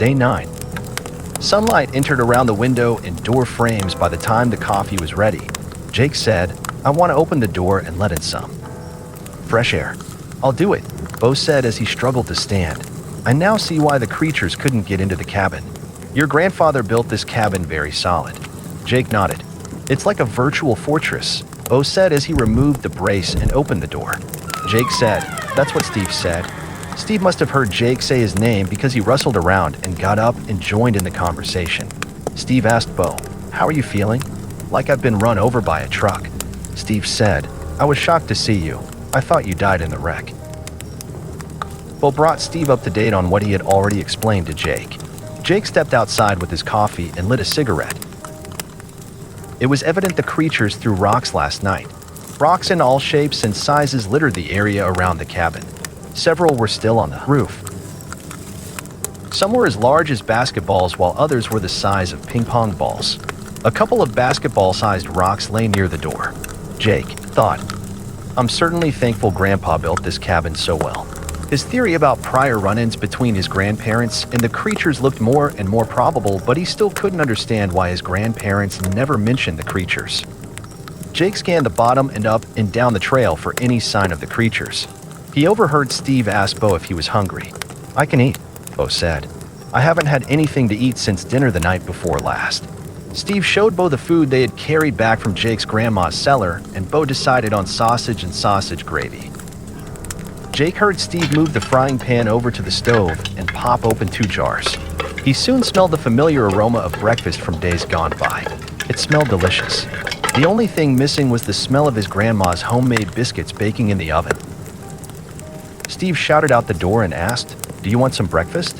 Day 9. Sunlight entered around the window and door frames by the time the coffee was ready. Jake said, "I want to open the door and let in some fresh air." "I'll do it," Bo said as he struggled to stand. "I now see why the creatures couldn't get into the cabin. Your grandfather built this cabin very solid." Jake nodded. "It's like a virtual fortress," Bo said as he removed the brace and opened the door. Jake said, "That's what Steve said." Steve must have heard Jake say his name because he rustled around and got up and joined in the conversation. Steve asked Bo, "How are you feeling?" "Like I've been run over by a truck." Steve said, "I was shocked to see you. I thought you died in the wreck." Bo brought Steve up to date on what he had already explained to Jake. Jake stepped outside with his coffee and lit a cigarette. It was evident the creatures threw rocks last night. Rocks in all shapes and sizes littered the area around the cabin. Several were still on the roof. Some were as large as basketballs while others were the size of ping-pong balls. A couple of basketball-sized rocks lay near the door. Jake thought, "I'm certainly thankful Grandpa built this cabin so well." His theory about prior run-ins between his grandparents and the creatures looked more and more probable, but he still couldn't understand why his grandparents never mentioned the creatures. Jake scanned the bottom and up and down the trail for any sign of the creatures. He overheard Steve ask Bo if he was hungry. "I can eat," Bo said. "I haven't had anything to eat since dinner the night before last." Steve showed Bo the food they had carried back from Jake's grandma's cellar, and Bo decided on sausage and sausage gravy. Jake heard Steve move the frying pan over to the stove and pop open 2 jars. He soon smelled the familiar aroma of breakfast from days gone by. It smelled delicious. The only thing missing was the smell of his grandma's homemade biscuits baking in the oven. Steve shouted out the door and asked, "Do you want some breakfast?"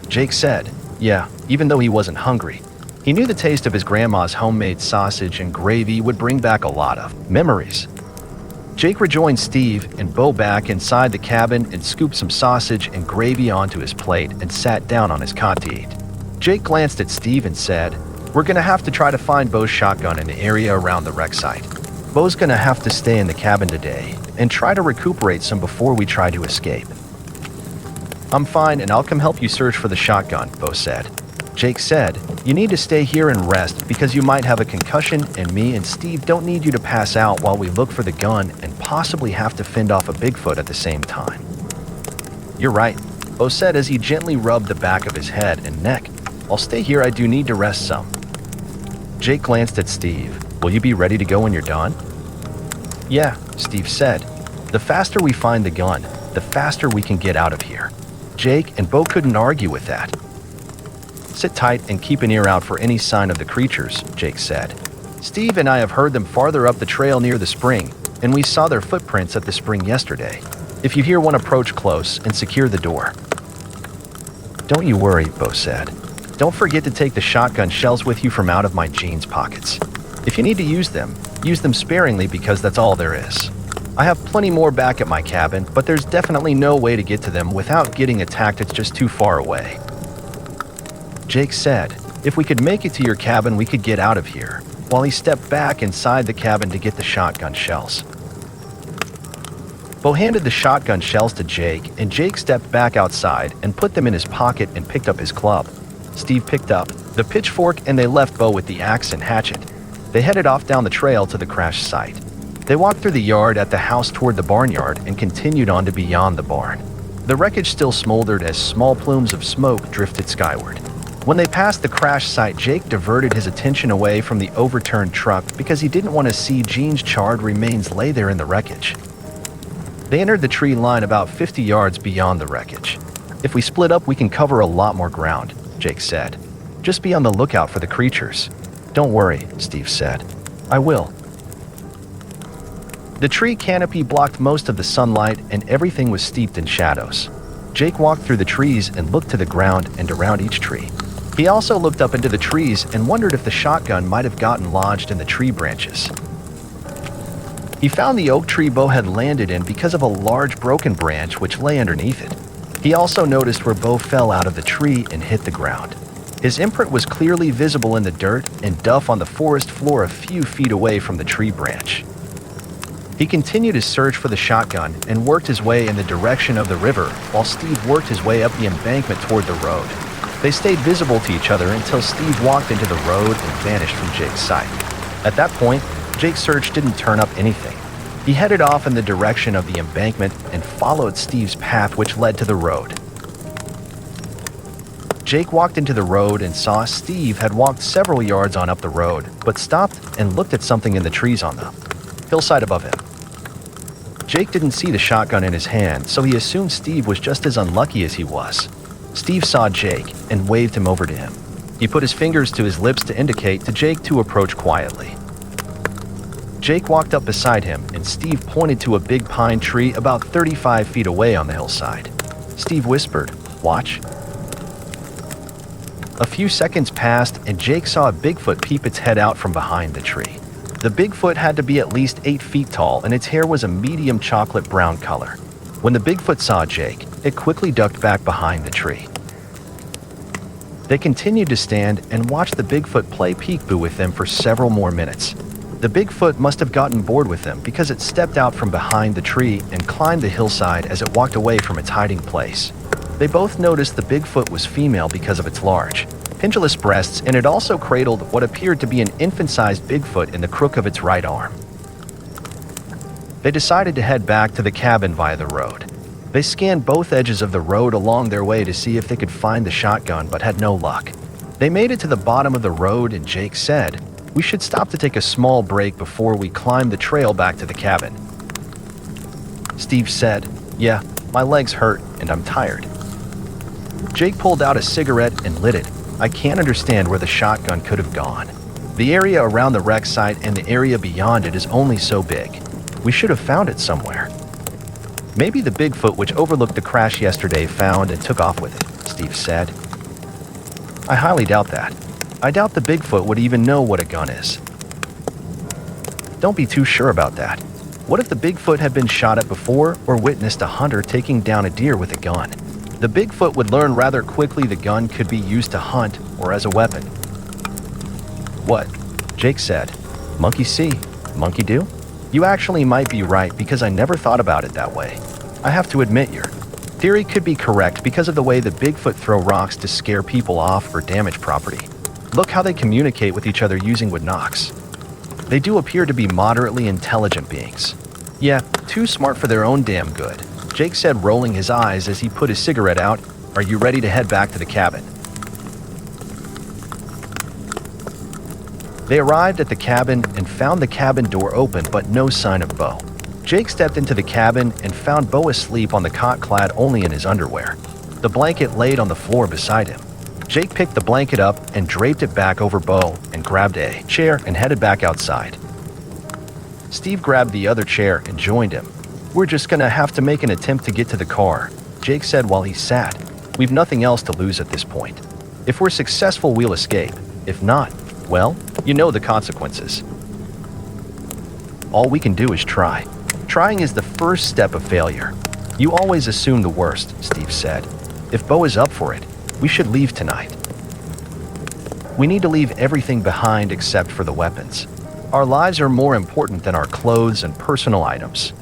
Jake said, "Yeah," even though he wasn't hungry. He knew the taste of his grandma's homemade sausage and gravy would bring back a lot of memories. Jake rejoined Steve and Bo back inside the cabin and scooped some sausage and gravy onto his plate and sat down on his cot to eat. Jake glanced at Steve and said, "We're gonna have to try to find Bo's shotgun in the area around the wreck site. Bo's gonna have to stay in the cabin today and try to recuperate some before we try to escape." "I'm fine and I'll come help you search for the shotgun," Bo said. Jake said, "You need to stay here and rest because you might have a concussion and me and Steve don't need you to pass out while we look for the gun and possibly have to fend off a Bigfoot at the same time." "You're right," Bo said as he gently rubbed the back of his head and neck. "I'll stay here, I do need to rest some." Jake glanced at Steve. "Will you be ready to go when you're done?" "Yeah," Steve said. "The faster we find the gun, the faster we can get out of here." Jake and Bo couldn't argue with that. "Sit tight and keep an ear out for any sign of the creatures," Jake said. "Steve and I have heard them farther up the trail near the spring, and we saw their footprints at the spring yesterday. If you hear one approach close and secure the door." "Don't you worry," Bo said. "Don't forget to take the shotgun shells with you from out of my jeans pockets. If you need to use them sparingly because that's all there is. I have plenty more back at my cabin, but there's definitely no way to get to them without getting attacked. It's just too far away." Jake said, "If we could make it to your cabin, we could get out of here," while he stepped back inside the cabin to get the shotgun shells. Bo handed the shotgun shells to Jake, and Jake stepped back outside and put them in his pocket and picked up his club. Steve picked up the pitchfork and they left Bo with the axe and hatchet. They headed off down the trail to the crash site. They walked through the yard at the house toward the barnyard and continued on to beyond the barn. The wreckage still smoldered as small plumes of smoke drifted skyward. When they passed the crash site, Jake diverted his attention away from the overturned truck because he didn't want to see Jean's charred remains lay there in the wreckage. They entered the tree line about 50 yards beyond the wreckage. "If we split up, we can cover a lot more ground," Jake said. "Just be on the lookout for the creatures." "Don't worry," Steve said. "I will." The tree canopy blocked most of the sunlight and everything was steeped in shadows. Jake walked through the trees and looked to the ground and around each tree. He also looked up into the trees and wondered if the shotgun might have gotten lodged in the tree branches. He found the oak tree Bo had landed in because of a large broken branch which lay underneath it. He also noticed where Bo fell out of the tree and hit the ground. His imprint was clearly visible in the dirt and duff on the forest floor a few feet away from the tree branch. He continued his search for the shotgun and worked his way in the direction of the river while Steve worked his way up the embankment toward the road. They stayed visible to each other until Steve walked into the road and vanished from Jake's sight. At that point, Jake's search didn't turn up anything. He headed off in the direction of the embankment and followed Steve's path, which led to the road. Jake walked into the road and saw Steve had walked several yards on up the road, but stopped and looked at something in the trees on the hillside above him. Jake didn't see the shotgun in his hand, so he assumed Steve was just as unlucky as he was. Steve saw Jake and waved him over to him. He put his fingers to his lips to indicate to Jake to approach quietly. Jake walked up beside him, and Steve pointed to a big pine tree about 35 feet away on the hillside. Steve whispered, "Watch." A few seconds passed, and Jake saw a Bigfoot peep its head out from behind the tree. The Bigfoot had to be at least 8 feet tall, and its hair was a medium chocolate brown color. When the Bigfoot saw Jake, it quickly ducked back behind the tree. They continued to stand and watch the Bigfoot play peekaboo with them for several more minutes. The Bigfoot must have gotten bored with them because it stepped out from behind the tree and climbed the hillside as it walked away from its hiding place. They both noticed the Bigfoot was female because of its large, pendulous breasts, and it also cradled what appeared to be an infant-sized Bigfoot in the crook of its right arm. They decided to head back to the cabin via the road. They scanned both edges of the road along their way to see if they could find the shotgun, but had no luck. They made it to the bottom of the road, and Jake said, "We should stop to take a small break before we climb the trail back to the cabin." Steve said, "Yeah, my legs hurt and I'm tired." Jake pulled out a cigarette and lit it. "I can't understand where the shotgun could have gone. The area around the wreck site and the area beyond it is only so big. We should have found it somewhere." "Maybe the Bigfoot which overlooked the crash yesterday found and took off with it," Steve said. "I highly doubt that. I doubt the Bigfoot would even know what a gun is." "Don't be too sure about that. What if the Bigfoot had been shot at before or witnessed a hunter taking down a deer with a gun? The Bigfoot would learn rather quickly the gun could be used to hunt or as a weapon." "What?" Jake said. "Monkey see, monkey do? You actually might be right because I never thought about it that way. I have to admit your theory could be correct because of the way the Bigfoot throw rocks to scare people off or damage property. Look how they communicate with each other using wood knocks. They do appear to be moderately intelligent beings. Yeah, too smart for their own damn good," Jake said, rolling his eyes as he put his cigarette out. "Are you ready to head back to the cabin?" They arrived at the cabin and found the cabin door open but no sign of Bo. Jake stepped into the cabin and found Bo asleep on the cot clad only in his underwear. The blanket laid on the floor beside him. Jake picked the blanket up and draped it back over Bo and grabbed a chair and headed back outside. Steve grabbed the other chair and joined him. "We're just gonna have to make an attempt to get to the car," Jake said while he sat. "We've nothing else to lose at this point. If we're successful, we'll escape. If not, well, you know the consequences. All we can do is try. Trying is the first step of failure. You always assume the worst," Steve said. "If Bo is up for it, we should leave tonight. We need to leave everything behind except for the weapons. Our lives are more important than our clothes and personal items."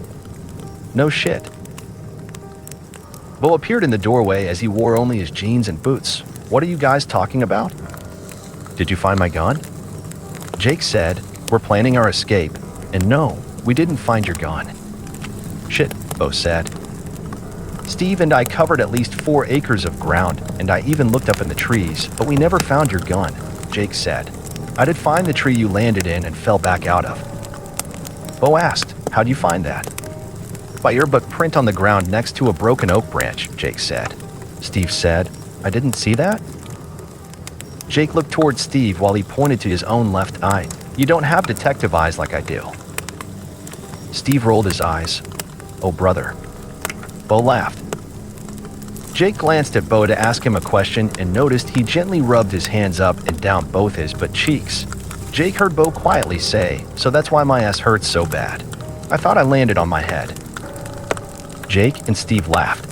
"No shit." Bo appeared in the doorway as he wore only his jeans and boots. "What are you guys talking about?" "Did you find my gun?" Jake said, "We're planning our escape, and no, we didn't find your gun." "Shit," Bo said. "Steve and I covered at least 4 acres of ground, and I even looked up in the trees, but we never found your gun," Jake said. "I did find the tree you landed in and fell back out of." Bo asked, "How'd you find that?" "By your book print on the ground next to a broken oak branch," Jake said. Steve said, "I didn't see that?" Jake looked toward Steve while he pointed to his own left eye. "You don't have detective eyes like I do." Steve rolled his eyes. "Oh, brother." Bo laughed. Jake glanced at Bo to ask him a question and noticed he gently rubbed his hands up and down both his butt cheeks. Jake heard Bo quietly say, "So that's why my ass hurts so bad. I thought I landed on my head." Jake and Steve laughed.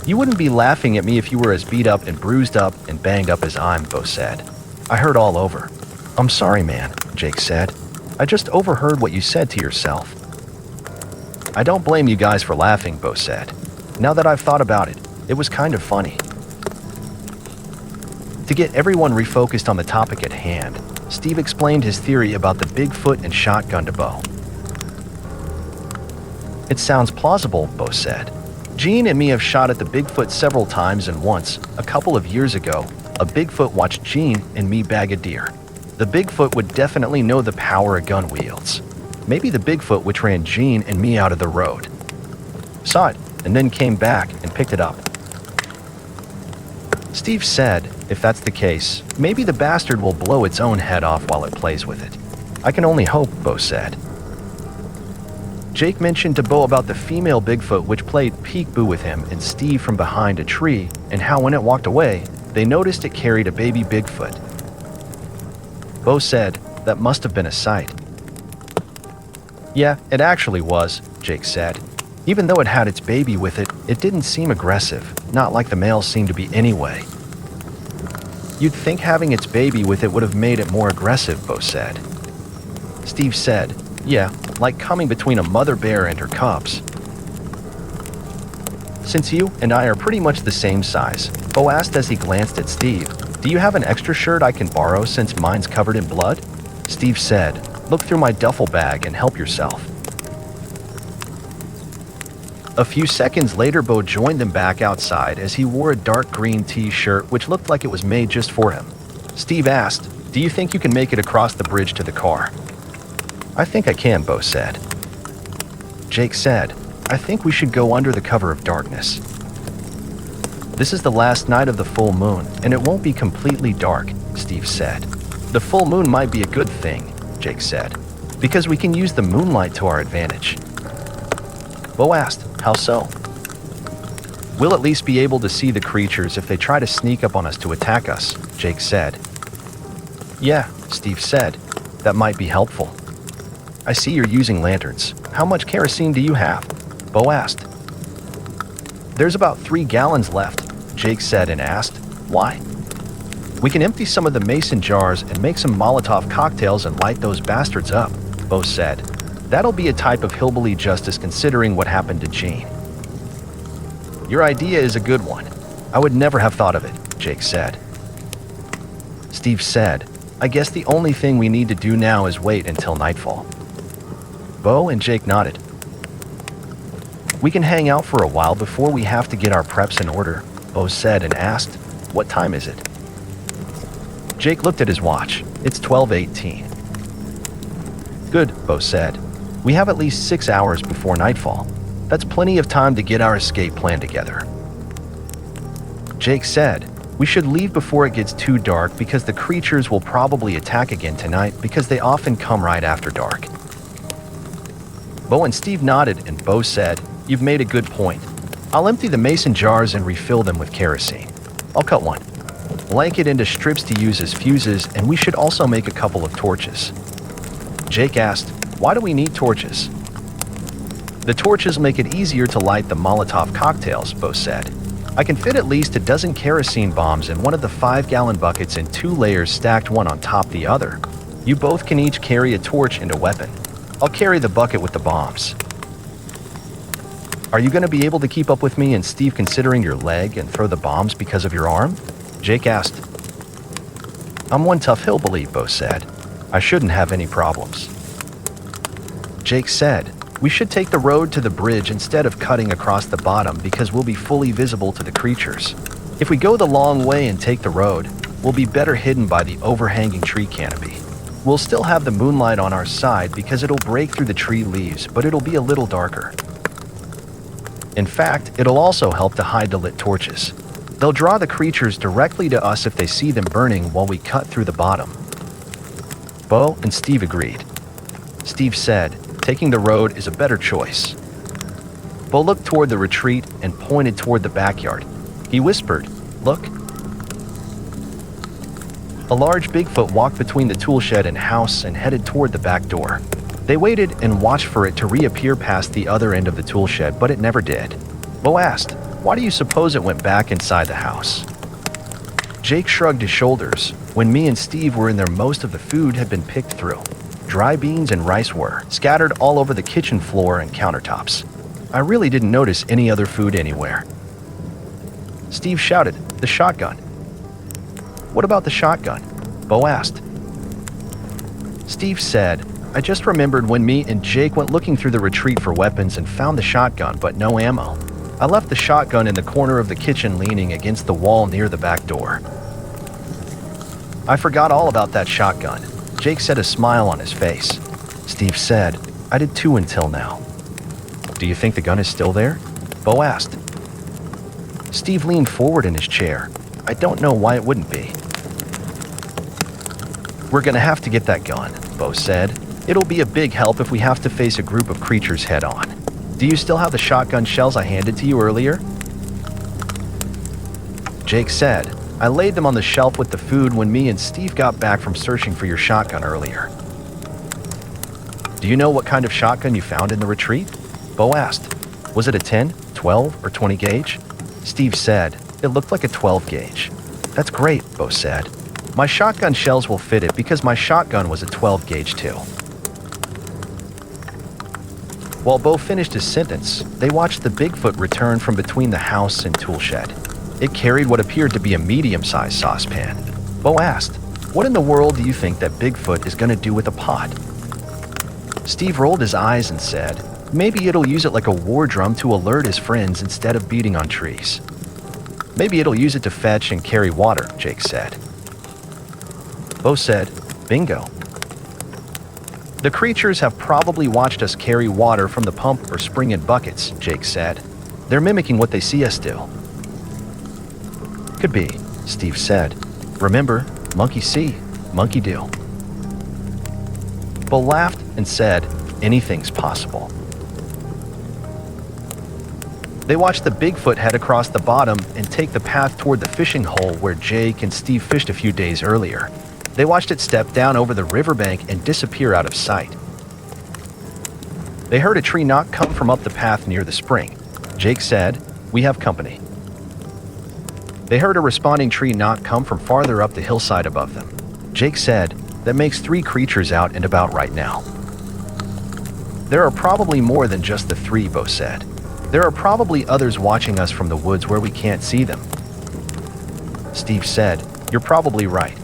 "You wouldn't be laughing at me if you were as beat up and bruised up and banged up as I'm," Bo said. "I hurt all over." "I'm sorry, man," Jake said. "I just overheard what you said to yourself. I don't blame you guys for laughing, Bo said. Now that I've thought about it, it was kind of funny. To get everyone refocused on the topic at hand, Steve explained his theory about the Bigfoot and shotgun to Bo. It sounds plausible, Bo said. Gene and me have shot at the Bigfoot several times, and once, a couple of years ago, a Bigfoot watched Gene and me bag a deer. The Bigfoot would definitely know the power a gun wields. Maybe the Bigfoot which ran Gene and me out of the road. Saw it, and then came back and picked it up. Steve said, if that's the case, maybe the bastard will blow its own head off while it plays with it. I can only hope, Bo said. Jake mentioned to Bo about the female Bigfoot which played peekaboo with him and Steve from behind a tree, and how when it walked away, they noticed it carried a baby Bigfoot. Bo said, that must have been a sight. Yeah, it actually was, Jake said. Even though it had its baby with it, it didn't seem aggressive, not like the males seemed to be anyway. You'd think having its baby with it would have made it more aggressive, Bo said. Steve said, yeah, like coming between a mother bear and her cubs. Since you and I are pretty much the same size, Bo asked as he glanced at Steve, do you have an extra shirt I can borrow since mine's covered in blood? Steve said, look through my duffel bag and help yourself. A few seconds later, Bo joined them back outside as he wore a dark green t-shirt which looked like it was made just for him. Steve asked, do you think you can make it across the bridge to the car? I think I can, Bo said. Jake said, I think we should go under the cover of darkness. This is the last night of the full moon, and it won't be completely dark, Steve said. The full moon might be a good thing, Jake said, because we can use the moonlight to our advantage. Bo asked, how so? We'll at least be able to see the creatures if they try to sneak up on us to attack us, Jake said. Yeah, Steve said, that might be helpful. I see you're using lanterns. How much kerosene do you have? Bo asked. There's about 3 gallons left, Jake said and asked, why? We can empty some of the mason jars and make some Molotov cocktails and light those bastards up, Bo said. That'll be a type of hillbilly justice considering what happened to Gene. Your idea is a good one. I would never have thought of it, Jake said. Steve said, I guess the only thing we need to do now is wait until nightfall. Bo and Jake nodded. We can hang out for a while before we have to get our preps in order, Bo said and asked, what time is it? Jake looked at his watch. It's 12:18. Good, Bo said. We have at least 6 hours before nightfall. That's plenty of time to get our escape plan together. Jake said, we should leave before it gets too dark because the creatures will probably attack again tonight because they often come right after dark. Bo and Steve nodded and Bo said, you've made a good point. I'll empty the mason jars and refill them with kerosene. I'll cut one. Blank it into strips to use as fuses, and we should also make a couple of torches. Jake asked, why do we need torches? The torches make it easier to light the Molotov cocktails, Bo said. I can fit at least a dozen kerosene bombs in one of the 5-gallon buckets in 2 layers stacked one on top the other. You both can each carry a torch and a weapon. I'll carry the bucket with the bombs. Are you going to be able to keep up with me and Steve considering your leg and throw the bombs because of your arm? Jake asked. I'm one tough hillbilly, Bo said. I shouldn't have any problems. Jake said, we should take the road to the bridge instead of cutting across the bottom because we'll be fully visible to the creatures. If we go the long way and take the road, we'll be better hidden by the overhanging tree canopy. We'll still have the moonlight on our side because it'll break through the tree leaves, but it'll be a little darker. In fact, it'll also help to hide the lit torches. They'll draw the creatures directly to us if they see them burning while we cut through the bottom. Bo and Steve agreed. Steve said, taking the road is a better choice. Bo looked toward the retreat and pointed toward the backyard. He whispered, look. A large Bigfoot walked between the tool shed and house and headed toward the back door. They waited and watched for it to reappear past the other end of the tool shed, but it never did. Bo asked, why do you suppose it went back inside the house? Jake shrugged his shoulders. When me and Steve were in there, most of the food had been picked through. Dry beans and rice were scattered all over the kitchen floor and countertops. I really didn't notice any other food anywhere. Steve shouted, "The shotgun." "What about the shotgun?" Bo asked. Steve said, "I just remembered when me and Jake went looking through the retreat for weapons and found the shotgun, but no ammo. I left the shotgun in the corner of the kitchen leaning against the wall near the back door." "I forgot all about that shotgun," Jake said, a smile on his face. Steve said, "I did too until now." "Do you think the gun is still there?" Bo asked. Steve leaned forward in his chair. "I don't know why it wouldn't be." "We're gonna have to get that gun," Bo said. "It'll be a big help if we have to face a group of creatures head on. Do you still have the shotgun shells I handed to you earlier?" Jake said, "I laid them on the shelf with the food when me and Steve got back from searching for your shotgun earlier." "Do you know what kind of shotgun you found in the retreat?" Bo asked. "Was it a 10, 12, or 20 gauge?" Steve said, "It looked like a 12 gauge. "That's great," Bo said. "My shotgun shells will fit it because my shotgun was a 12 gauge too." While Bo finished his sentence, they watched the Bigfoot return from between the house and tool shed. It carried what appeared to be a medium-sized saucepan. Bo asked, "What in the world do you think that Bigfoot is going to do with a pot?" Steve rolled his eyes and said, "Maybe it'll use it like a war drum to alert his friends instead of beating on trees." "Maybe it'll use it to fetch and carry water," Jake said. Bo said, "Bingo." "The creatures have probably watched us carry water from the pump or spring in buckets," Jake said. "They're mimicking what they see us do." "Could be," Steve said. "Remember, monkey see, monkey do." Bo laughed and said, "Anything's possible." They watched the Bigfoot head across the bottom and take the path toward the fishing hole where Jake and Steve fished a few days earlier. They watched it step down over the riverbank and disappear out of sight. They heard a tree knock come from up the path near the spring. Jake said, "We have company." They heard a responding tree knock come from farther up the hillside above them. Jake said, "That makes 3 creatures out and about right now." "There are probably more than just the 3, Bo said. "There are probably others watching us from the woods where we can't see them." Steve said, "You're probably right."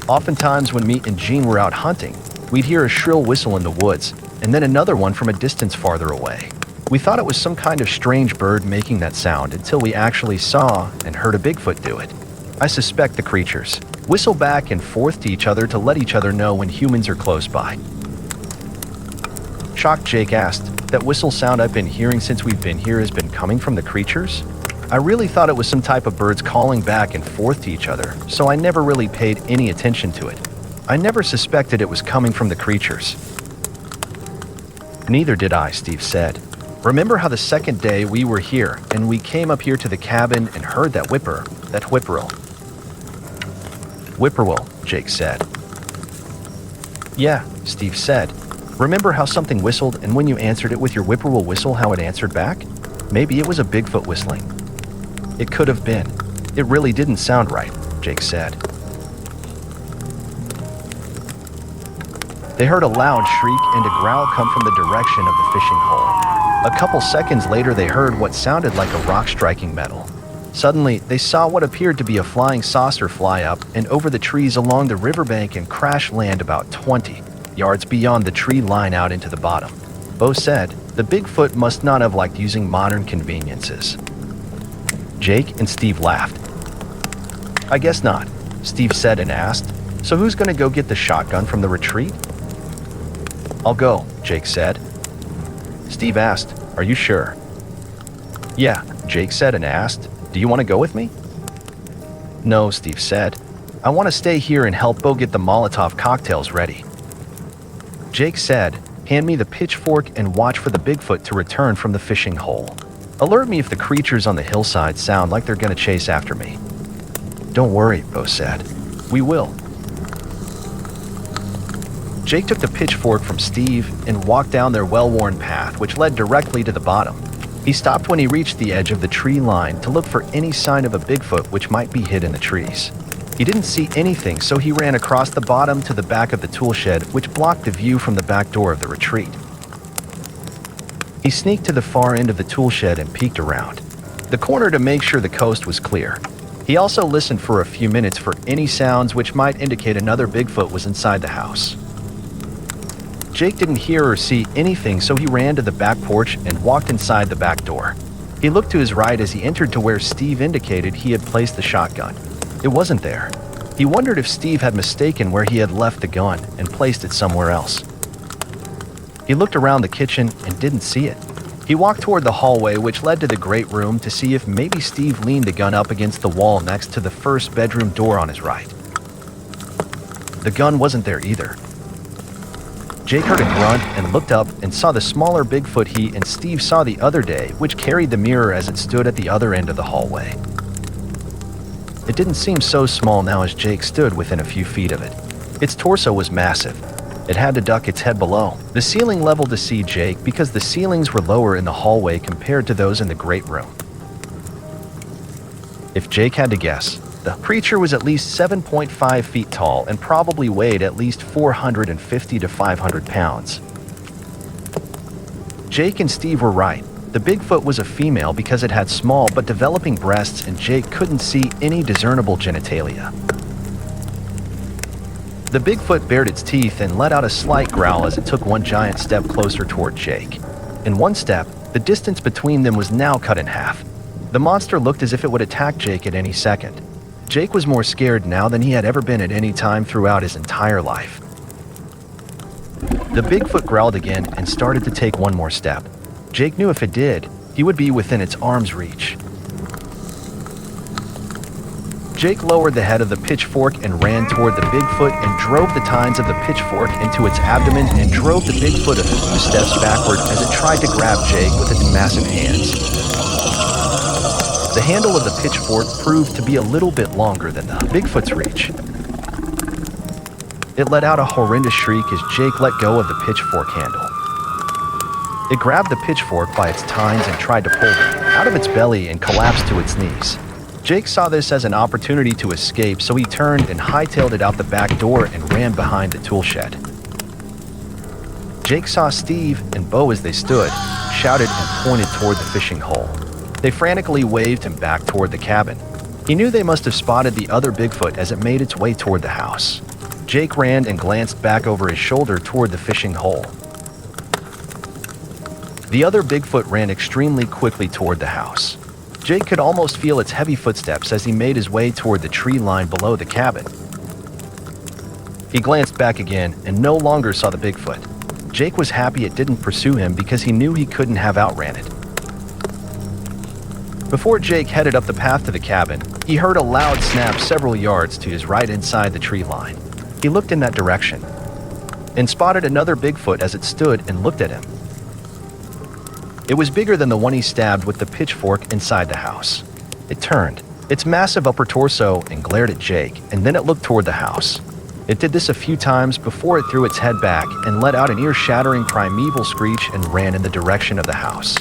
Oftentimes when me and Gene were out hunting, we'd hear a shrill whistle in the woods, and then another one from a distance farther away. We thought it was some kind of strange bird making that sound until we actually saw and heard a Bigfoot do it. I suspect the creatures whistle back and forth to each other to let each other know when humans are close by. Shocked, Jake asked, "That whistle sound I've been hearing since we've been here has been coming from the creatures?" I really thought it was some type of birds calling back and forth to each other, so I never really paid any attention to it. I never suspected it was coming from the creatures. "Neither did I," Steve said. "Remember how the second day we were here and we came up here to the cabin and heard that whippoorwill?" "Whippoorwill," Jake said. "Yeah," Steve said. "Remember how something whistled and when you answered it with your whippoorwill whistle how it answered back? Maybe it was a Bigfoot whistling." "It could have been. It really didn't sound right," Jake said. They heard a loud shriek and a growl come from the direction of the fishing hole. A couple seconds later they heard what sounded like a rock striking metal. Suddenly, they saw what appeared to be a flying saucer fly up and over the trees along the riverbank and crash land about 20 yards beyond the tree line out into the bottom. Bo said, "The Bigfoot must not have liked using modern conveniences." Jake and Steve laughed. "I guess not," Steve said and asked, "So who's going to go get the shotgun from the retreat?" "I'll go," Jake said. Steve asked, "Are you sure?" "Yeah," Jake said and asked, "Do you want to go with me?" "No," Steve said. "I want to stay here and help Bo get the Molotov cocktails ready." Jake said, "Hand me the pitchfork and watch for the Bigfoot to return from the fishing hole. Alert me if the creatures on the hillside sound like they're going to chase after me." "Don't worry," Bo said. "We will." Jake took the pitchfork from Steve and walked down their well-worn path, which led directly to the bottom. He stopped when he reached the edge of the tree line to look for any sign of a Bigfoot which might be hid in the trees. He didn't see anything, so he ran across the bottom to the back of the tool shed, which blocked the view from the back door of the retreat. He sneaked to the far end of the tool shed and peeked around the corner to make sure the coast was clear. He also listened for a few minutes for any sounds which might indicate another Bigfoot was inside the house. Jake didn't hear or see anything, so he ran to the back porch and walked inside the back door. He looked to his right as he entered to where Steve indicated he had placed the shotgun. It wasn't there. He wondered if Steve had mistaken where he had left the gun and placed it somewhere else. He looked around the kitchen and didn't see it. He walked toward the hallway which led to the great room to see if maybe Steve leaned the gun up against the wall next to the first bedroom door on his right. The gun wasn't there either. Jake heard a grunt and looked up and saw the smaller Bigfoot he and Steve saw the other day, which carried the mirror as it stood at the other end of the hallway. It didn't seem so small now as Jake stood within a few feet of it. Its torso was massive. It had to duck its head below the ceiling level to see Jake because the ceilings were lower in the hallway compared to those in the great room. If Jake had to guess, the creature was at least 7.5 feet tall and probably weighed at least 450 to 500 pounds. Jake and Steve were right. The Bigfoot was a female because it had small but developing breasts, and Jake couldn't see any discernible genitalia. The Bigfoot bared its teeth and let out a slight growl as it took one giant step closer toward Jake. In one step, the distance between them was now cut in half. The monster looked as if it would attack Jake at any second. Jake was more scared now than he had ever been at any time throughout his entire life. The Bigfoot growled again and started to take one more step. Jake knew if it did, he would be within its arm's reach. Jake lowered the head of the pitchfork and ran toward the Bigfoot and drove the tines of the pitchfork into its abdomen and drove the Bigfoot a few steps backward as it tried to grab Jake with its massive hands. The handle of the pitchfork proved to be a little bit longer than the Bigfoot's reach. It let out a horrendous shriek as Jake let go of the pitchfork handle. It grabbed the pitchfork by its tines and tried to pull it out of its belly and collapsed to its knees. Jake saw this as an opportunity to escape, so he turned and hightailed it out the back door and ran behind the tool shed. Jake saw Steve and Bo as they stood, shouted and pointed toward the fishing hole. They frantically waved him back toward the cabin. He knew they must have spotted the other Bigfoot as it made its way toward the house. Jake ran and glanced back over his shoulder toward the fishing hole. The other Bigfoot ran extremely quickly toward the house. Jake could almost feel its heavy footsteps as he made his way toward the tree line below the cabin. He glanced back again and no longer saw the Bigfoot. Jake was happy it didn't pursue him because he knew he couldn't have outran it. Before Jake headed up the path to the cabin, he heard a loud snap several yards to his right inside the tree line. He looked in that direction and spotted another Bigfoot as it stood and looked at him. It was bigger than the one he stabbed with the pitchfork inside the house. It turned its massive upper torso and glared at Jake, and then it looked toward the house. It did this a few times before it threw its head back and let out an ear-shattering primeval screech and ran in the direction of the house.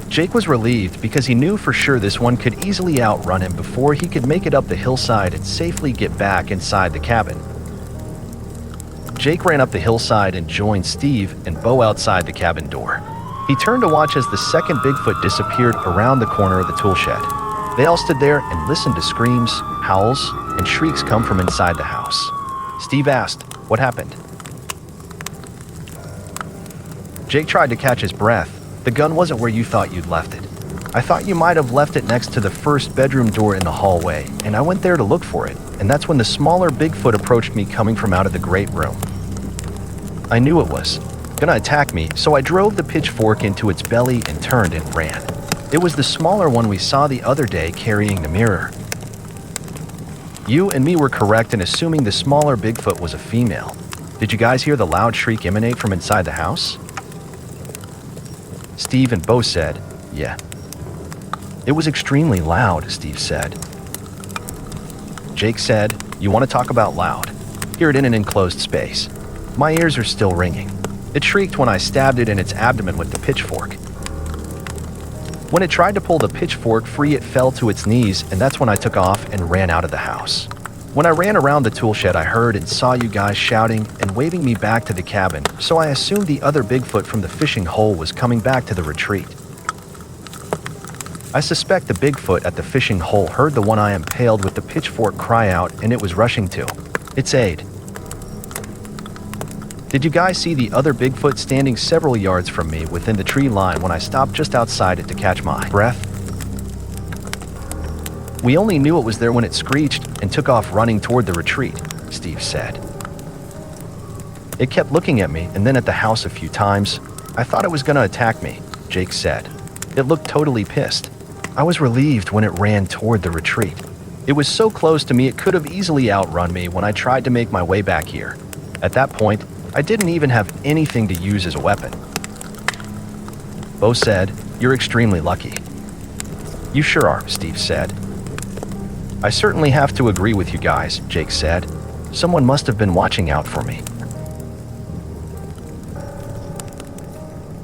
Jake was relieved because he knew for sure this one could easily outrun him before he could make it up the hillside and safely get back inside the cabin. Jake ran up the hillside and joined Steve and Bo outside the cabin door. He turned to watch as the second Bigfoot disappeared around the corner of the tool shed. They all stood there and listened to screams, howls, and shrieks come from inside the house. Steve asked, "What happened?" Jake tried to catch his breath. "The gun wasn't where you thought you'd left it. I thought you might have left it next to the first bedroom door in the hallway, and I went there to look for it, and that's when the smaller Bigfoot approached me coming from out of the great room. I knew it was gonna attack me, so I drove the pitchfork into its belly and turned and ran. It was the smaller one we saw the other day carrying the mirror. You and me were correct in assuming the smaller Bigfoot was a female. Did you guys hear the loud shriek emanate from inside the house?" Steve and Bo said, "Yeah." "It was extremely loud," Steve said. Jake said, "You want to talk about loud? Hear it in an enclosed space. My ears are still ringing. It shrieked when I stabbed it in its abdomen with the pitchfork." When it tried to pull the pitchfork free, it fell to its knees, and that's when I took off and ran out of the house. When I ran around the tool shed, I heard and saw you guys shouting and waving me back to the cabin, so I assumed the other Bigfoot from the fishing hole was coming back to the retreat. I suspect the Bigfoot at the fishing hole heard the one I impaled with the pitchfork cry out, and it was rushing to its aid. Did you guys see the other Bigfoot standing several yards from me within the tree line when I stopped just outside it to catch my breath? We only knew it was there when it screeched and took off running toward the retreat, Steve said. It kept looking at me and then at the house a few times. I thought it was going to attack me, Jake said. It looked totally pissed. I was relieved when it ran toward the retreat. It was so close to me it could have easily outrun me when I tried to make my way back here. At that point, I didn't even have anything to use as a weapon. Bo said, "You're extremely lucky." "You sure are," Steve said. "I certainly have to agree with you guys," Jake said. "Someone must have been watching out for me."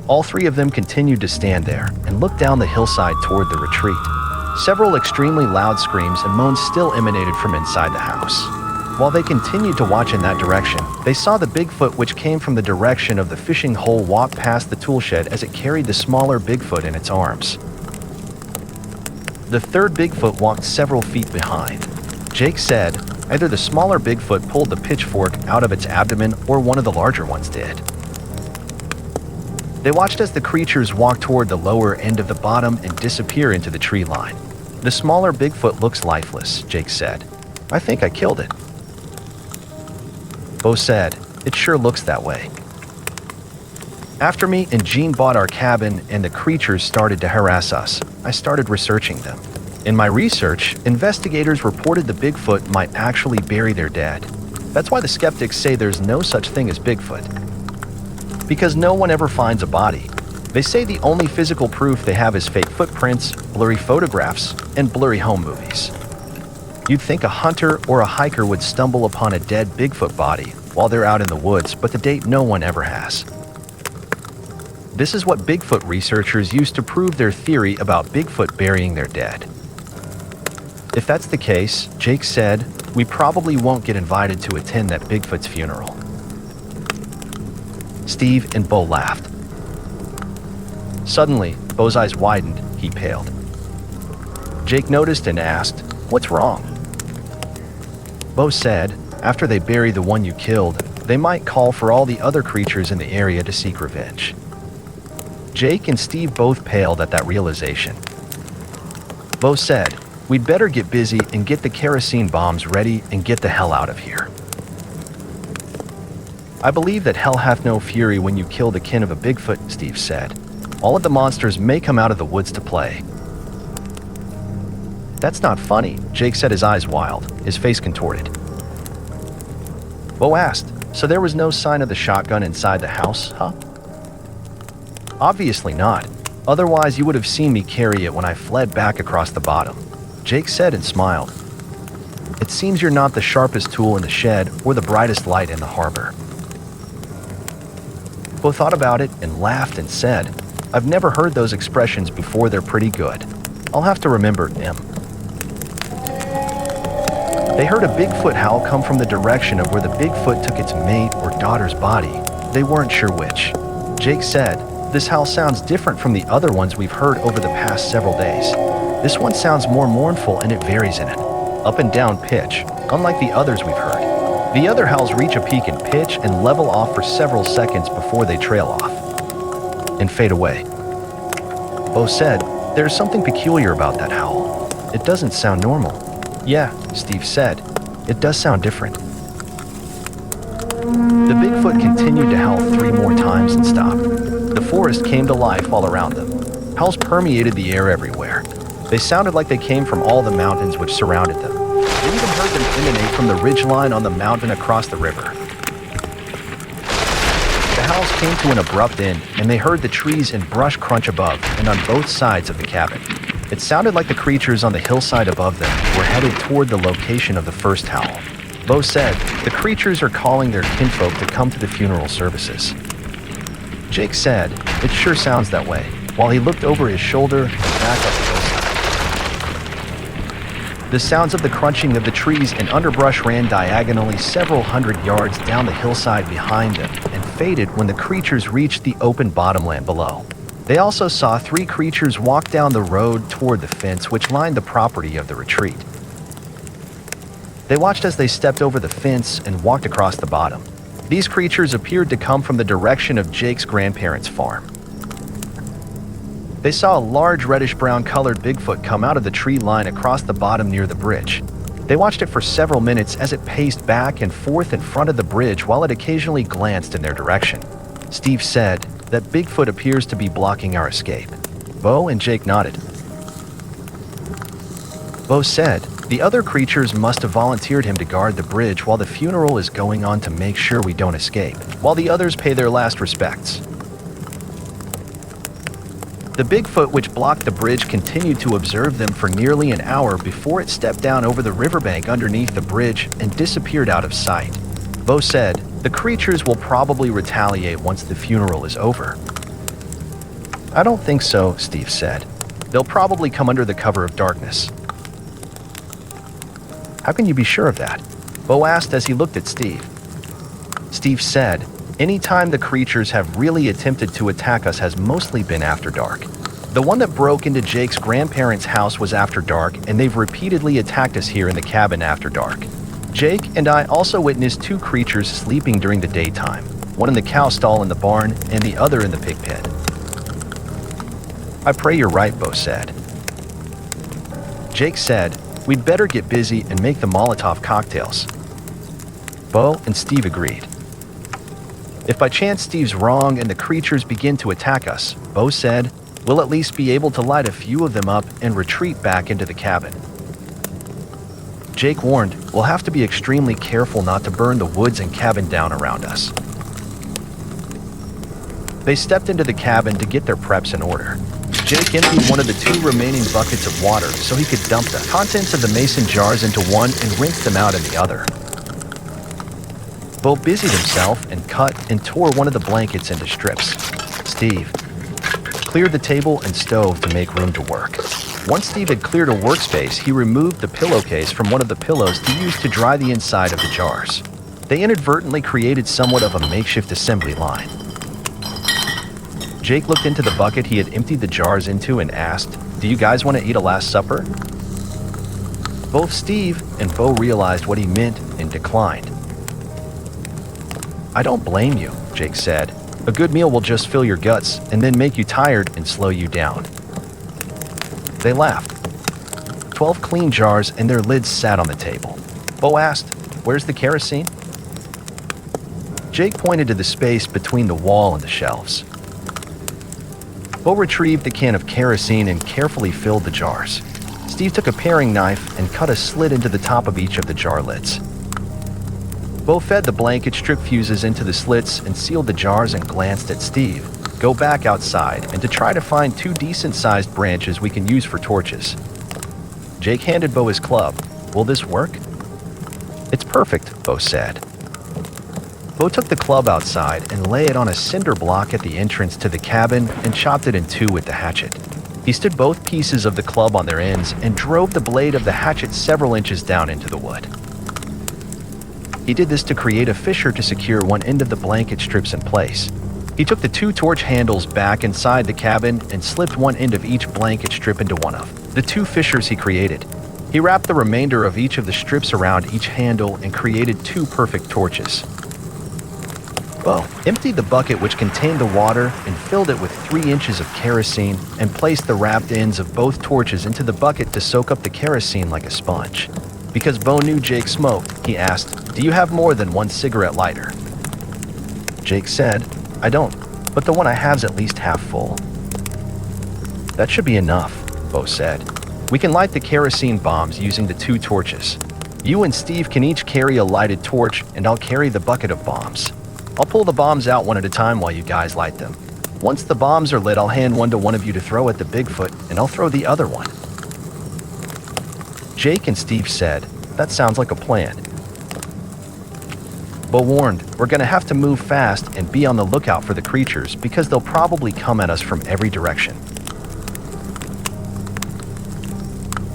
All three of them continued to stand there and look down the hillside toward the retreat. Several extremely loud screams and moans still emanated from inside the house. While they continued to watch in that direction, they saw the Bigfoot, which came from the direction of the fishing hole, walk past the tool shed as it carried the smaller Bigfoot in its arms. The third Bigfoot walked several feet behind. Jake said either the smaller Bigfoot pulled the pitchfork out of its abdomen or one of the larger ones did. They watched as the creatures walked toward the lower end of the bottom and disappear into the tree line. "The smaller Bigfoot looks lifeless," Jake said. "I think I killed it." Bo said, "It sure looks that way." After me and Gene bought our cabin and the creatures started to harass us, I started researching them. In my research, investigators reported the Bigfoot might actually bury their dead. That's why the skeptics say there's no such thing as Bigfoot. Because no one ever finds a body. They say the only physical proof they have is fake footprints, blurry photographs, and blurry home movies. You'd think a hunter or a hiker would stumble upon a dead Bigfoot body while they're out in the woods, but to date no one ever has. This is what Bigfoot researchers use to prove their theory about Bigfoot burying their dead. If that's the case, Jake said, we probably won't get invited to attend that Bigfoot's funeral. Steve and Bo laughed. Suddenly, Bo's eyes widened. He paled. Jake noticed and asked, "What's wrong?" Bo said, after they bury the one you killed, they might call for all the other creatures in the area to seek revenge. Jake and Steve both paled at that realization. Bo said, "We'd better get busy and get the kerosene bombs ready and get the hell out of here." "I believe that hell hath no fury when you kill the kin of a Bigfoot," Steve said. "All of the monsters may come out of the woods to play." "That's not funny," Jake said, his eyes wild, his face contorted. Bo asked, "So there was no sign of the shotgun inside the house, huh?" "Obviously not. Otherwise you would have seen me carry it when I fled back across the bottom," Jake said and smiled. "It seems you're not the sharpest tool in the shed or the brightest light in the harbor." Bo thought about it and laughed and said, "I've never heard those expressions before. They're pretty good. I'll have to remember them." They heard a Bigfoot howl come from the direction of where the Bigfoot took its mate or daughter's body. They weren't sure which. Jake said, "This howl sounds different from the other ones we've heard over the past several days. This one sounds more mournful and it varies in an up and down pitch, unlike the others we've heard. The other howls reach a peak in pitch and level off for several seconds before they trail off and fade away." Bo said, "There's something peculiar about that howl. It doesn't sound normal." "Yeah," Steve said, "it does sound different." The Bigfoot continued to howl 3 more times and stopped. The forest came to life all around them. Howls permeated the air everywhere. They sounded like they came from all the mountains which surrounded them. They even heard them emanate from the ridgeline on the mountain across the river. The howls came to an abrupt end, and they heard the trees and brush crunch above and on both sides of the cabin. It sounded like the creatures on the hillside above them were headed toward the location of the first howl. Bo said, "The creatures are calling their kinfolk to come to the funeral services." Jake said, "It sure sounds that way. while he looked over his shoulder and back up the hillside. The sounds of the crunching of the trees and underbrush ran diagonally several hundred yards down the hillside behind them and faded when the creatures reached the open bottomland below. They also saw 3 creatures walk down the road toward the fence which lined the property of the retreat. They watched as they stepped over the fence and walked across the bottom. These creatures appeared to come from the direction of Jake's grandparents' farm. They saw a large reddish-brown colored Bigfoot come out of the tree line across the bottom near the bridge. They watched it for several minutes as it paced back and forth in front of the bridge while it occasionally glanced in their direction. Steve said that Bigfoot appears to be blocking our escape. Bo and Jake nodded. Bo said the other creatures must have volunteered him to guard the bridge while the funeral is going on to make sure we don't escape, while the others pay their last respects. The Bigfoot which blocked the bridge continued to observe them for nearly an hour before it stepped down over the riverbank underneath the bridge and disappeared out of sight. Bo said, "The creatures will probably retaliate once the funeral is over." "I don't think so," Steve said. "They'll probably come under the cover of darkness." "How can you be sure of that?" Bo asked as he looked at Steve. Steve said, "Anytime the creatures have really attempted to attack us has mostly been after dark. The one that broke into Jake's grandparents' house was after dark, and they've repeatedly attacked us here in the cabin after dark. Jake and I also witnessed 2 creatures sleeping during the daytime, one in the cow stall in the barn and the other in the pig pen." "I pray you're right," Bo said. Jake said, "We'd better get busy and make the Molotov cocktails." Bo and Steve agreed. "If by chance Steve's wrong and the creatures begin to attack us," Bo said, "we'll at least be able to light a few of them up and retreat back into the cabin." Jake warned, "We'll have to be extremely careful not to burn the woods and cabin down around us." They stepped into the cabin to get their preps in order. Jake emptied one of the 2 remaining buckets of water so he could dump the contents of the mason jars into one and rinse them out in the other. Bo busied himself and cut and tore one of the blankets into strips. Steve cleared the table and stove to make room to work. Once Steve had cleared a workspace, he removed the pillowcase from one of the pillows to use to dry the inside of the jars. They inadvertently created somewhat of a makeshift assembly line. Jake looked into the bucket he had emptied the jars into and asked, "Do you guys want to eat a last supper?" Both Steve and Bo realized what he meant and declined. "I don't blame you," Jake said. "A good meal will just fill your guts and then make you tired and slow you down." They laughed. 12 clean jars and their lids sat on the table. Bo asked, "Where's the kerosene?" Jake pointed to the space between the wall and the shelves. Bo retrieved the can of kerosene and carefully filled the jars. Steve took a paring knife and cut a slit into the top of each of the jar lids. Bo fed the blanket strip fuses into the slits and sealed the jars and glanced at Steve. "Go back outside and to try to find 2 decent-sized branches we can use for torches." Jake handed Bo his club. "Will this work?" "It's perfect," Bo said. Bo took the club outside and lay it on a cinder block at the entrance to the cabin and chopped it in 2 with the hatchet. He stood both pieces of the club on their ends and drove the blade of the hatchet several inches down into the wood. He did this to create a fissure to secure one end of the blanket strips in place. He took the 2 torch handles back inside the cabin and slipped one end of each blanket strip into one of the 2 fissures he created. He wrapped the remainder of each of the strips around each handle and created 2 perfect torches. Bo emptied the bucket which contained the water and filled it with 3 inches of kerosene and placed the wrapped ends of both torches into the bucket to soak up the kerosene like a sponge. Because Bo knew Jake smoked, he asked, "Do you have more than 1 cigarette lighter?" Jake said, "I don't, but the one I have's at least half full." "That should be enough," Bo said. "We can light the kerosene bombs using the 2 torches. You and Steve can each carry a lighted torch and I'll carry the bucket of bombs. I'll pull the bombs out one at a time while you guys light them. Once the bombs are lit, I'll hand one to one of you to throw at the Bigfoot, and I'll throw the other one." Jake and Steve said, "That sounds like a plan." Bo warned, "We're gonna have to move fast and be on the lookout for the creatures because they'll probably come at us from every direction."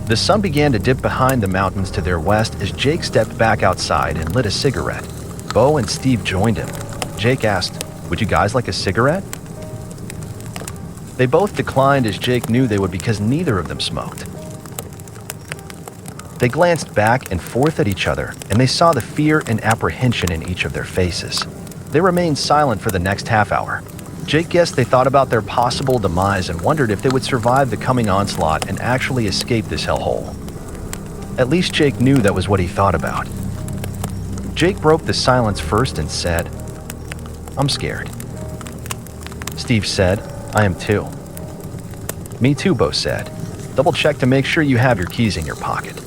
The sun began to dip behind the mountains to their west as Jake stepped back outside and lit a cigarette. Bo and Steve joined him. Jake asked, "Would you guys like a cigarette?" They both declined as Jake knew they would because neither of them smoked. They glanced back and forth at each other, and they saw the fear and apprehension in each of their faces. They remained silent for the next half hour. Jake guessed they thought about their possible demise and wondered if they would survive the coming onslaught and actually escape this hellhole. At least Jake knew that was what he thought about. Jake broke the silence first and said, "I'm scared." Steve said, "I am too." "Me too," Bo said. "Double check to make sure you have your keys in your pocket."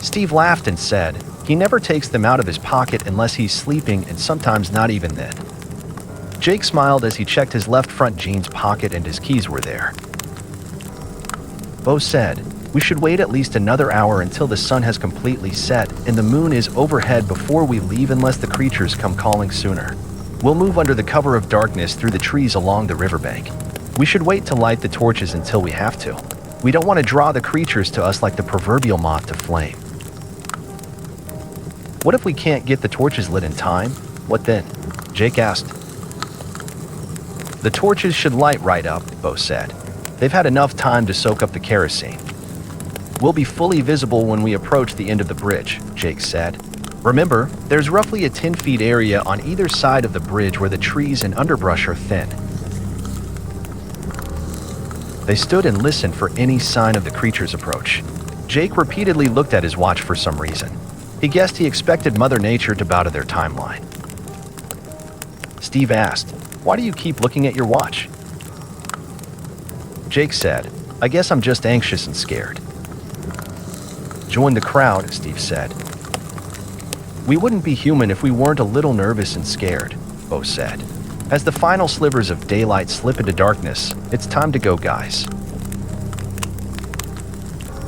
Steve laughed and said, "He never takes them out of his pocket unless he's sleeping, and sometimes not even then." Jake smiled as he checked his left front jeans pocket and his keys were there. Bo said, "We should wait at least another hour until the sun has completely set and the moon is overhead before we leave unless the creatures come calling sooner. We'll move under the cover of darkness through the trees along the riverbank. We should wait to light the torches until we have to. We don't want to draw the creatures to us like the proverbial moth to flame." "What if we can't get the torches lit in time? What then?" Jake asked. "The torches should light right up," Bo said. "They've had enough time to soak up the kerosene." "We'll be fully visible when we approach the end of the bridge," Jake said. "Remember, there's roughly a 10-foot area on either side of the bridge where the trees and underbrush are thin." They stood and listened for any sign of the creature's approach. Jake repeatedly looked at his watch for some reason. He guessed he expected Mother Nature to bow to their timeline. Steve asked, "Why do you keep looking at your watch?" Jake said, "I guess I'm just anxious and scared." "Join the crowd," Steve said. "We wouldn't be human if we weren't a little nervous and scared," Bo said. "As the final slivers of daylight slip into darkness, it's time to go, guys."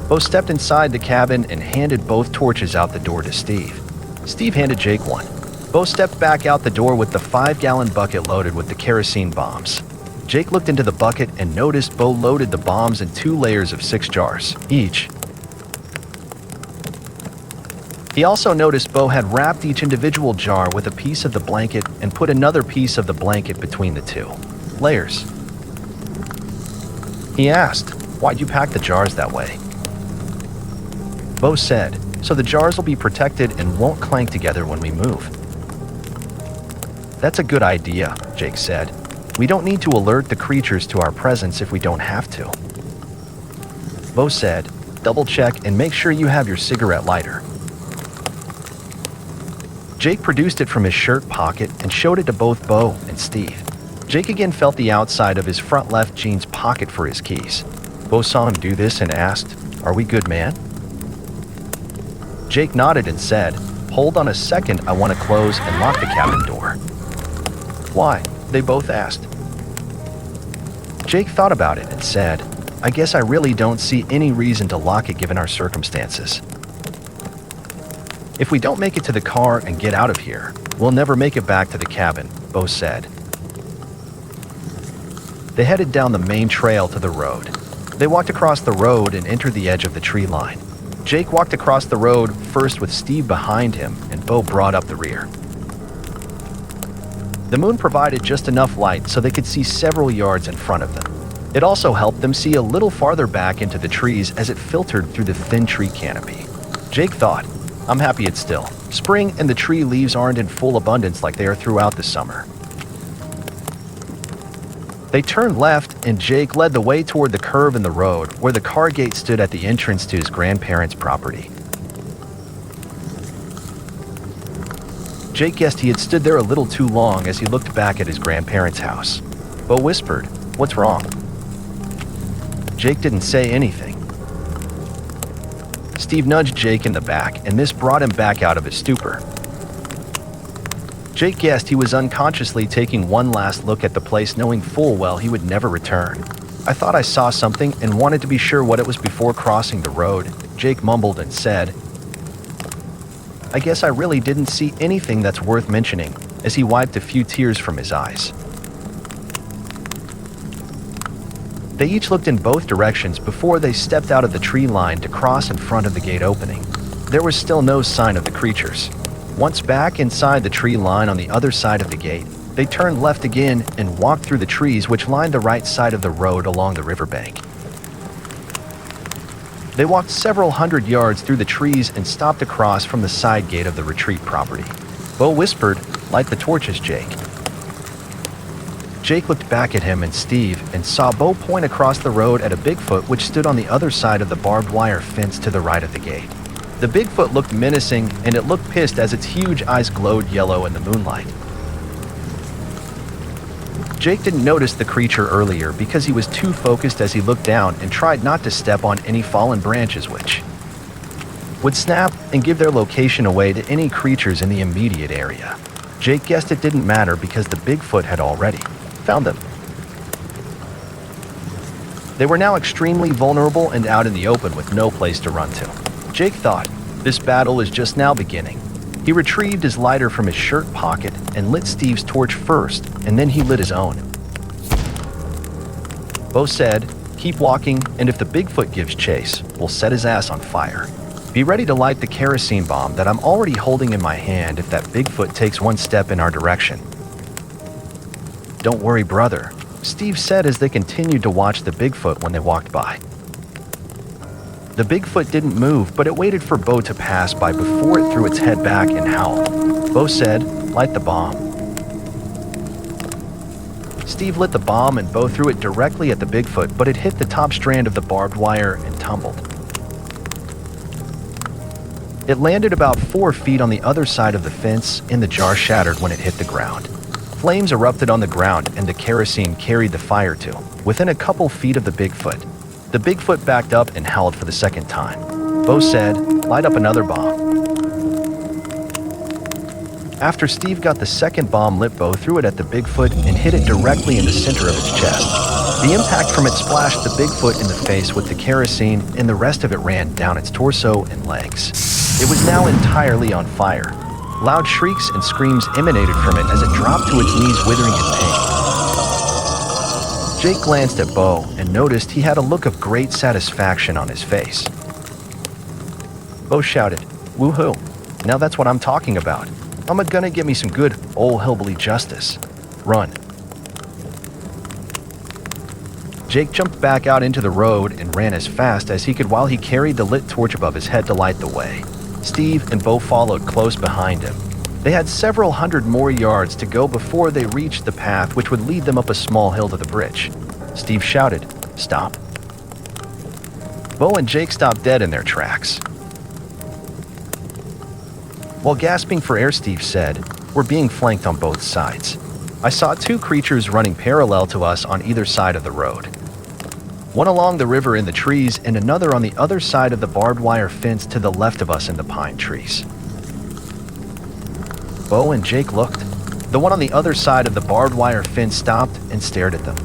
Bo stepped inside the cabin and handed both torches out the door to Steve. Steve handed Jake one. Bo stepped back out the door with the 5-gallon bucket loaded with the kerosene bombs. Jake looked into the bucket and noticed Bo loaded the bombs in 2 layers of 6 jars, each. He also noticed Bo had wrapped each individual jar with a piece of the blanket and put another piece of the blanket between the 2 layers. He asked, "Why'd you pack the jars that way?" Bo said, "So the jars will be protected and won't clank together when we move." "That's a good idea," Jake said. "We don't need to alert the creatures to our presence if we don't have to." Bo said, "Double check and make sure you have your cigarette lighter." Jake produced it from his shirt pocket and showed it to both Bo and Steve. Jake again felt the outside of his front left jeans pocket for his keys. Bo saw him do this and asked, "Are we good, man?" Jake nodded and said, "Hold on a second, I want to close and lock the cabin door." "Why?" they both asked. Jake thought about it and said, "I guess I really don't see any reason to lock it given our circumstances. If we don't make it to the car and get out of here, we'll never make it back to the cabin," Bo said. They headed down the main trail to the road. They walked across the road and entered the edge of the tree line. Jake walked across the road first with Steve behind him, and Bo brought up the rear. The moon provided just enough light so they could see several yards in front of them. It also helped them see a little farther back into the trees as it filtered through the thin tree canopy. Jake thought, "I'm happy it's still spring and the tree leaves aren't in full abundance like they are throughout the summer." They turned left, and Jake led the way toward the curve in the road where the car gate stood at the entrance to his grandparents' property. Jake guessed he had stood there a little too long as he looked back at his grandparents' house. Bo whispered, "What's wrong?" Jake didn't say anything. Steve nudged Jake in the back, and this brought him back out of his stupor. Jake guessed he was unconsciously taking one last look at the place, knowing full well he would never return. "I thought I saw something and wanted to be sure what it was before crossing the road," Jake mumbled and said. I guess I really didn't see anything that's worth mentioning," as he wiped a few tears from his eyes. They each looked in both directions before they stepped out of the tree line to cross in front of the gate opening. There was still no sign of the creatures. Once back inside the tree line on the other side of the gate, they turned left again and walked through the trees which lined the right side of the road along the riverbank. They walked several hundred yards through the trees and stopped across from the side gate of the retreat property. Bo whispered, "Light the torches, Jake." Jake looked back at him and Steve and saw Bo point across the road at a Bigfoot which stood on the other side of the barbed wire fence to the right of the gate. The Bigfoot looked menacing and it looked pissed as its huge eyes glowed yellow in the moonlight. Jake didn't notice the creature earlier because he was too focused as he looked down and tried not to step on any fallen branches which would snap and give their location away to any creatures in the immediate area. Jake guessed it didn't matter because the Bigfoot had already found them. They were now extremely vulnerable and out in the open with no place to run to. Jake thought, this battle is just now beginning. He retrieved his lighter from his shirt pocket and lit Steve's torch first, and then he lit his own. Bo said, "Keep walking, and if the Bigfoot gives chase, we'll set his ass on fire. Be ready to light the kerosene bomb that I'm already holding in my hand if that Bigfoot takes one step in our direction." "Don't worry, brother," Steve said as they continued to watch the Bigfoot when they walked by. The Bigfoot didn't move, but it waited for Bo to pass by before it threw its head back and howled. Bo said, "Light the bomb." Steve lit the bomb and Bo threw it directly at the Bigfoot, but it hit the top strand of the barbed wire and tumbled. It landed about 4 feet on the other side of the fence, and the jar shattered when it hit the ground. Flames erupted on the ground, and the kerosene carried the fire to within a couple feet of the Bigfoot. The Bigfoot backed up and howled for the second time. Bo said, "Light up another bomb." After Steve got the second bomb lit, Bo threw it at the Bigfoot and hit it directly in the center of its chest. The impact from it splashed the Bigfoot in the face with the kerosene, and the rest of it ran down its torso and legs. It was now entirely on fire. Loud shrieks and screams emanated from it as it dropped to its knees, withering in pain. Jake glanced at Bo and noticed he had a look of great satisfaction on his face. Bo shouted, "Woohoo! Now that's what I'm talking about. I'm gonna get me some good old hillbilly justice. Run." Jake jumped back out into the road and ran as fast as he could while he carried the lit torch above his head to light the way. Steve and Bo followed close behind him. They had several hundred more yards to go before they reached the path which would lead them up a small hill to the bridge. Steve shouted, "Stop." Bo and Jake stopped dead in their tracks. While gasping for air, Steve said, "We're being flanked on both sides. I saw 2 creatures running parallel to us on either side of the road. One along the river in the trees and another on the other side of the barbed wire fence to the left of us in the pine trees." Bo and Jake looked. The one on the other side of the barbed wire fence stopped and stared at them.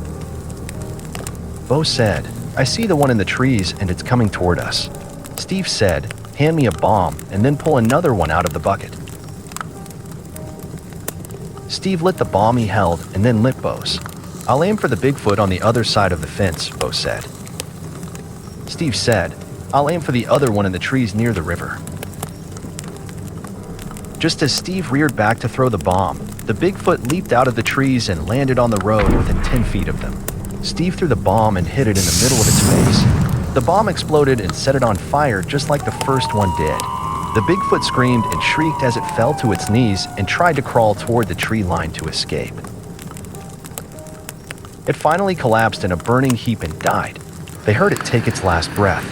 Bo said, "I see the one in the trees and it's coming toward us." Steve said, "Hand me a bomb and then pull another one out of the bucket." Steve lit the bomb he held and then lit Bo's. "I'll aim for the Bigfoot on the other side of the fence," Bo said. Steve said, "I'll aim for the other one in the trees near the river." Just as Steve reared back to throw the bomb, the Bigfoot leaped out of the trees and landed on the road within 10 feet of them. Steve threw the bomb and hit it in the middle of its face. The bomb exploded and set it on fire just like the first one did. The Bigfoot screamed and shrieked as it fell to its knees and tried to crawl toward the tree line to escape. It finally collapsed in a burning heap and died. They heard it take its last breath.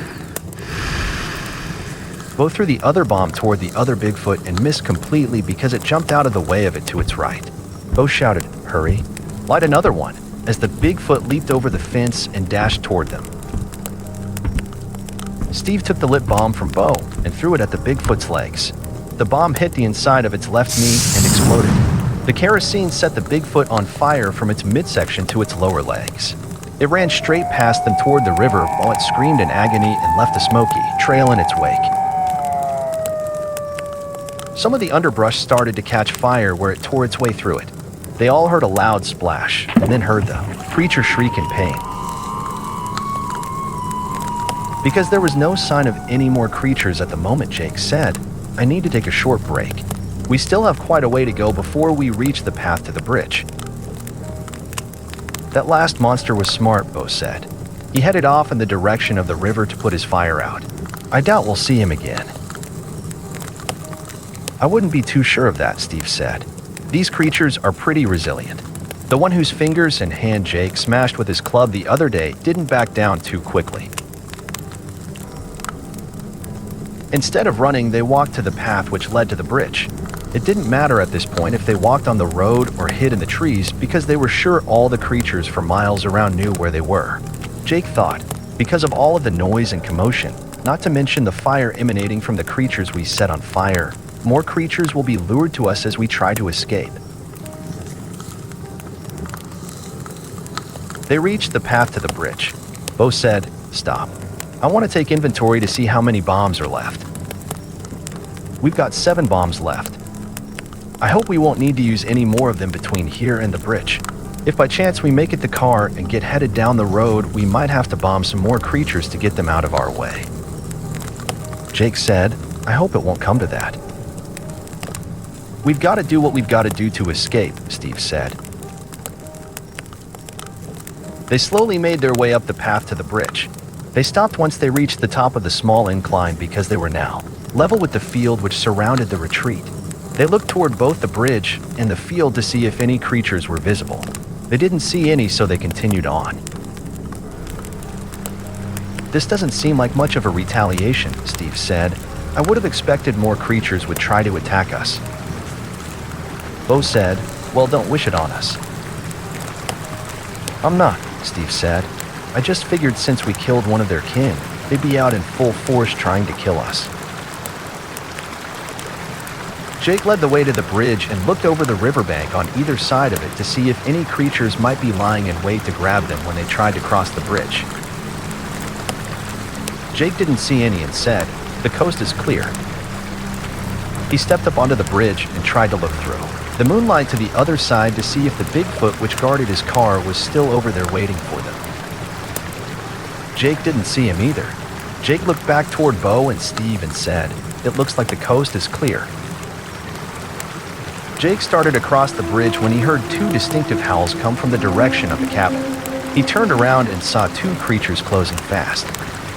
Bo threw the other bomb toward the other Bigfoot and missed completely because it jumped out of the way of it to its right. Bo shouted, "Hurry, light another one," as the Bigfoot leaped over the fence and dashed toward them. Steve took the lit bomb from Bo and threw it at the Bigfoot's legs. The bomb hit the inside of its left knee and exploded. The kerosene set the Bigfoot on fire from its midsection to its lower legs. It ran straight past them toward the river while it screamed in agony and left a smoky trail in its wake. Some of the underbrush started to catch fire where it tore its way through it. They all heard a loud splash, and then heard the creature shriek in pain. Because there was no sign of any more creatures at the moment, Jake said, "I need to take a short break. We still have quite a way to go before we reach the path to the bridge." "That last monster was smart," Bo said. "He headed off in the direction of the river to put his fire out. I doubt we'll see him again." "I wouldn't be too sure of that," Steve said. "These creatures are pretty resilient. The one whose fingers and hand Jake smashed with his club the other day didn't back down too quickly. Instead of running, they walked to the path which led to the bridge. It didn't matter at this point if they walked on the road or hid in the trees because they were sure all the creatures for miles around knew where they were." Jake thought, because of all of the noise and commotion, not to mention the fire emanating from the creatures we set on fire, more creatures will be lured to us as we try to escape. They reached the path to the bridge. Bo said, "Stop. I want to take inventory to see how many bombs are left." "We've got 7 bombs left. I hope we won't need to use any more of them between here and the bridge. If by chance we make it the car and get headed down the road, we might have to bomb some more creatures to get them out of our way." Jake said, "I hope it won't come to that." "We've got to do what we've got to do to escape," Steve said. They slowly made their way up the path to the bridge. They stopped once they reached the top of the small incline because they were now level with the field which surrounded the retreat. They looked toward both the bridge and the field to see if any creatures were visible. They didn't see any, so they continued on. "This doesn't seem like much of a retaliation," Steve said. "I would have expected more creatures would try to attack us." Bo said, "Well, don't wish it on us." "I'm not," Steve said. "I just figured since we killed one of their kin, they'd be out in full force trying to kill us." Jake led the way to the bridge and looked over the riverbank on either side of it to see if any creatures might be lying in wait to grab them when they tried to cross the bridge. Jake didn't see any and said, "The coast is clear." He stepped up onto the bridge and tried to look through the moonlight to the other side to see if the Bigfoot which guarded his car was still over there waiting for them. Jake didn't see him either. Jake looked back toward Bo and Steve and said, "It looks like the coast is clear." Jake started across the bridge when he heard 2 distinctive howls come from the direction of the cabin. He turned around and saw 2 creatures closing fast.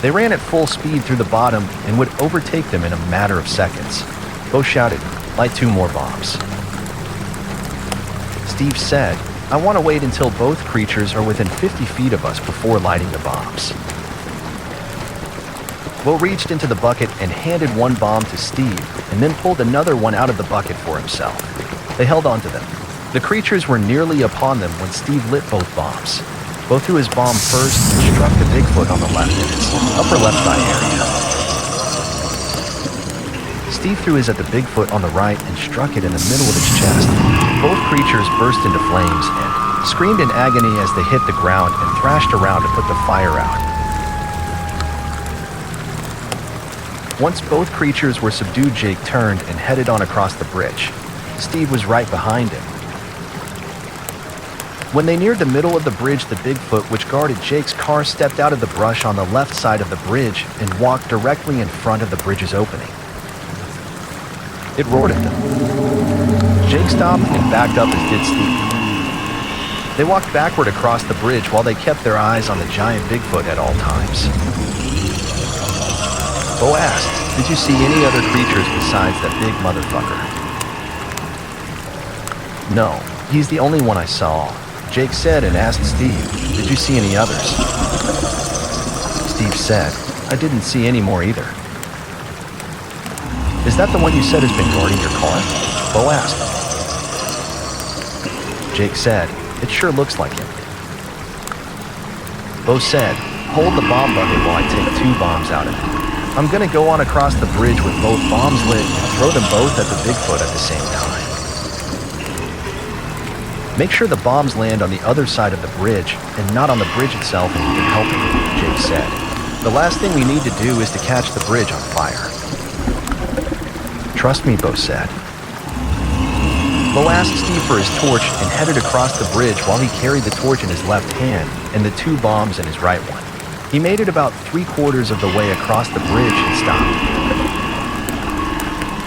They ran at full speed through the bottom and would overtake them in a matter of seconds. Bo shouted, "Light 2 more bombs." Steve said, "I want to wait until both creatures are within 50 feet of us before lighting the bombs." Bo reached into the bucket and handed 1 bomb to Steve, and then pulled another one out of the bucket for himself. They held onto them. The creatures were nearly upon them when Steve lit both bombs. Bo threw his bomb first and struck the Bigfoot on the left in its upper left thigh area. Steve threw his at the Bigfoot on the right and struck it in the middle of its chest. Both creatures burst into flames and screamed in agony as they hit the ground and thrashed around to put the fire out. Once both creatures were subdued, Jake turned and headed on across the bridge. Steve was right behind him. When they neared the middle of the bridge, the Bigfoot which guarded Jake's car stepped out of the brush on the left side of the bridge and walked directly in front of the bridge's opening. It roared at them. Jake stopped and backed up, as did Steve. They walked backward across the bridge while they kept their eyes on the giant Bigfoot at all times. Bo asked, "Did you see any other creatures besides that big motherfucker?" "No, he's the only one I saw," Jake said, and asked Steve, "Did you see any others?" Steve said, "I didn't see any more either." "Is that the one you said has been guarding your car?" Bo asked. Jake said, "It sure looks like him." Bo said, "Hold the bomb bucket while I take 2 bombs out of it. I'm gonna go on across the bridge with both bombs lit and throw them both at the Bigfoot at the same time. Make sure the bombs land on the other side of the bridge and not on the bridge itself if you can help it," Jake said. "The last thing we need to do is to catch the bridge on fire." Trust me, Bo said. Bo asked Steve for his torch and headed across the bridge while he carried the torch in his left hand and the 2 bombs in his right one. He made it about 3/4 of the way across the bridge and stopped.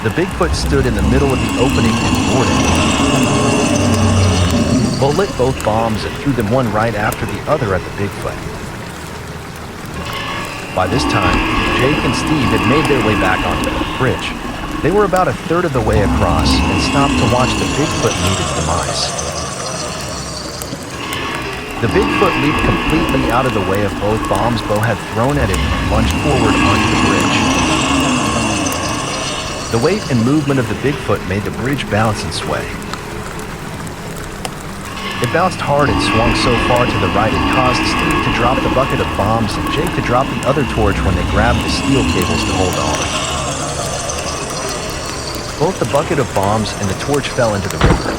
The Bigfoot stood in the middle of the opening and thwarted. Bo lit both bombs and threw them one right after the other at the Bigfoot. By this time, Jake and Steve had made their way back onto the bridge. They were about 1/3 of the way across and stopped to watch the Bigfoot meet its demise. The Bigfoot leaped completely out of the way of both bombs Bo had thrown at it and lunged forward onto the bridge. The weight and movement of the Bigfoot made the bridge bounce and sway. It bounced hard and swung so far to the right it caused Steve to drop the bucket of bombs and Jake to drop the other torch when they grabbed the steel cables to hold on. Both the bucket of bombs and the torch fell into the river.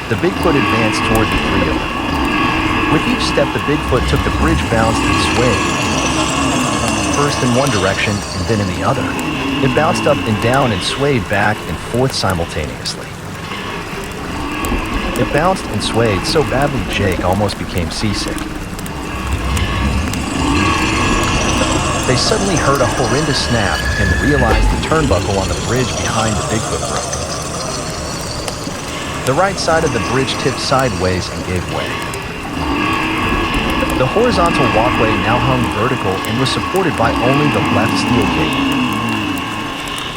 The Bigfoot advanced toward the 3 of them. With each step, the Bigfoot took the bridge bounced and swayed. First in one direction and then in the other. It bounced up and down and swayed back and forth simultaneously. It bounced and swayed so badly Jake almost became seasick. They suddenly heard a horrendous snap and realized the turnbuckle on the bridge behind the Bigfoot broke. The right side of the bridge tipped sideways and gave way. The horizontal walkway now hung vertical and was supported by only the left steel cable.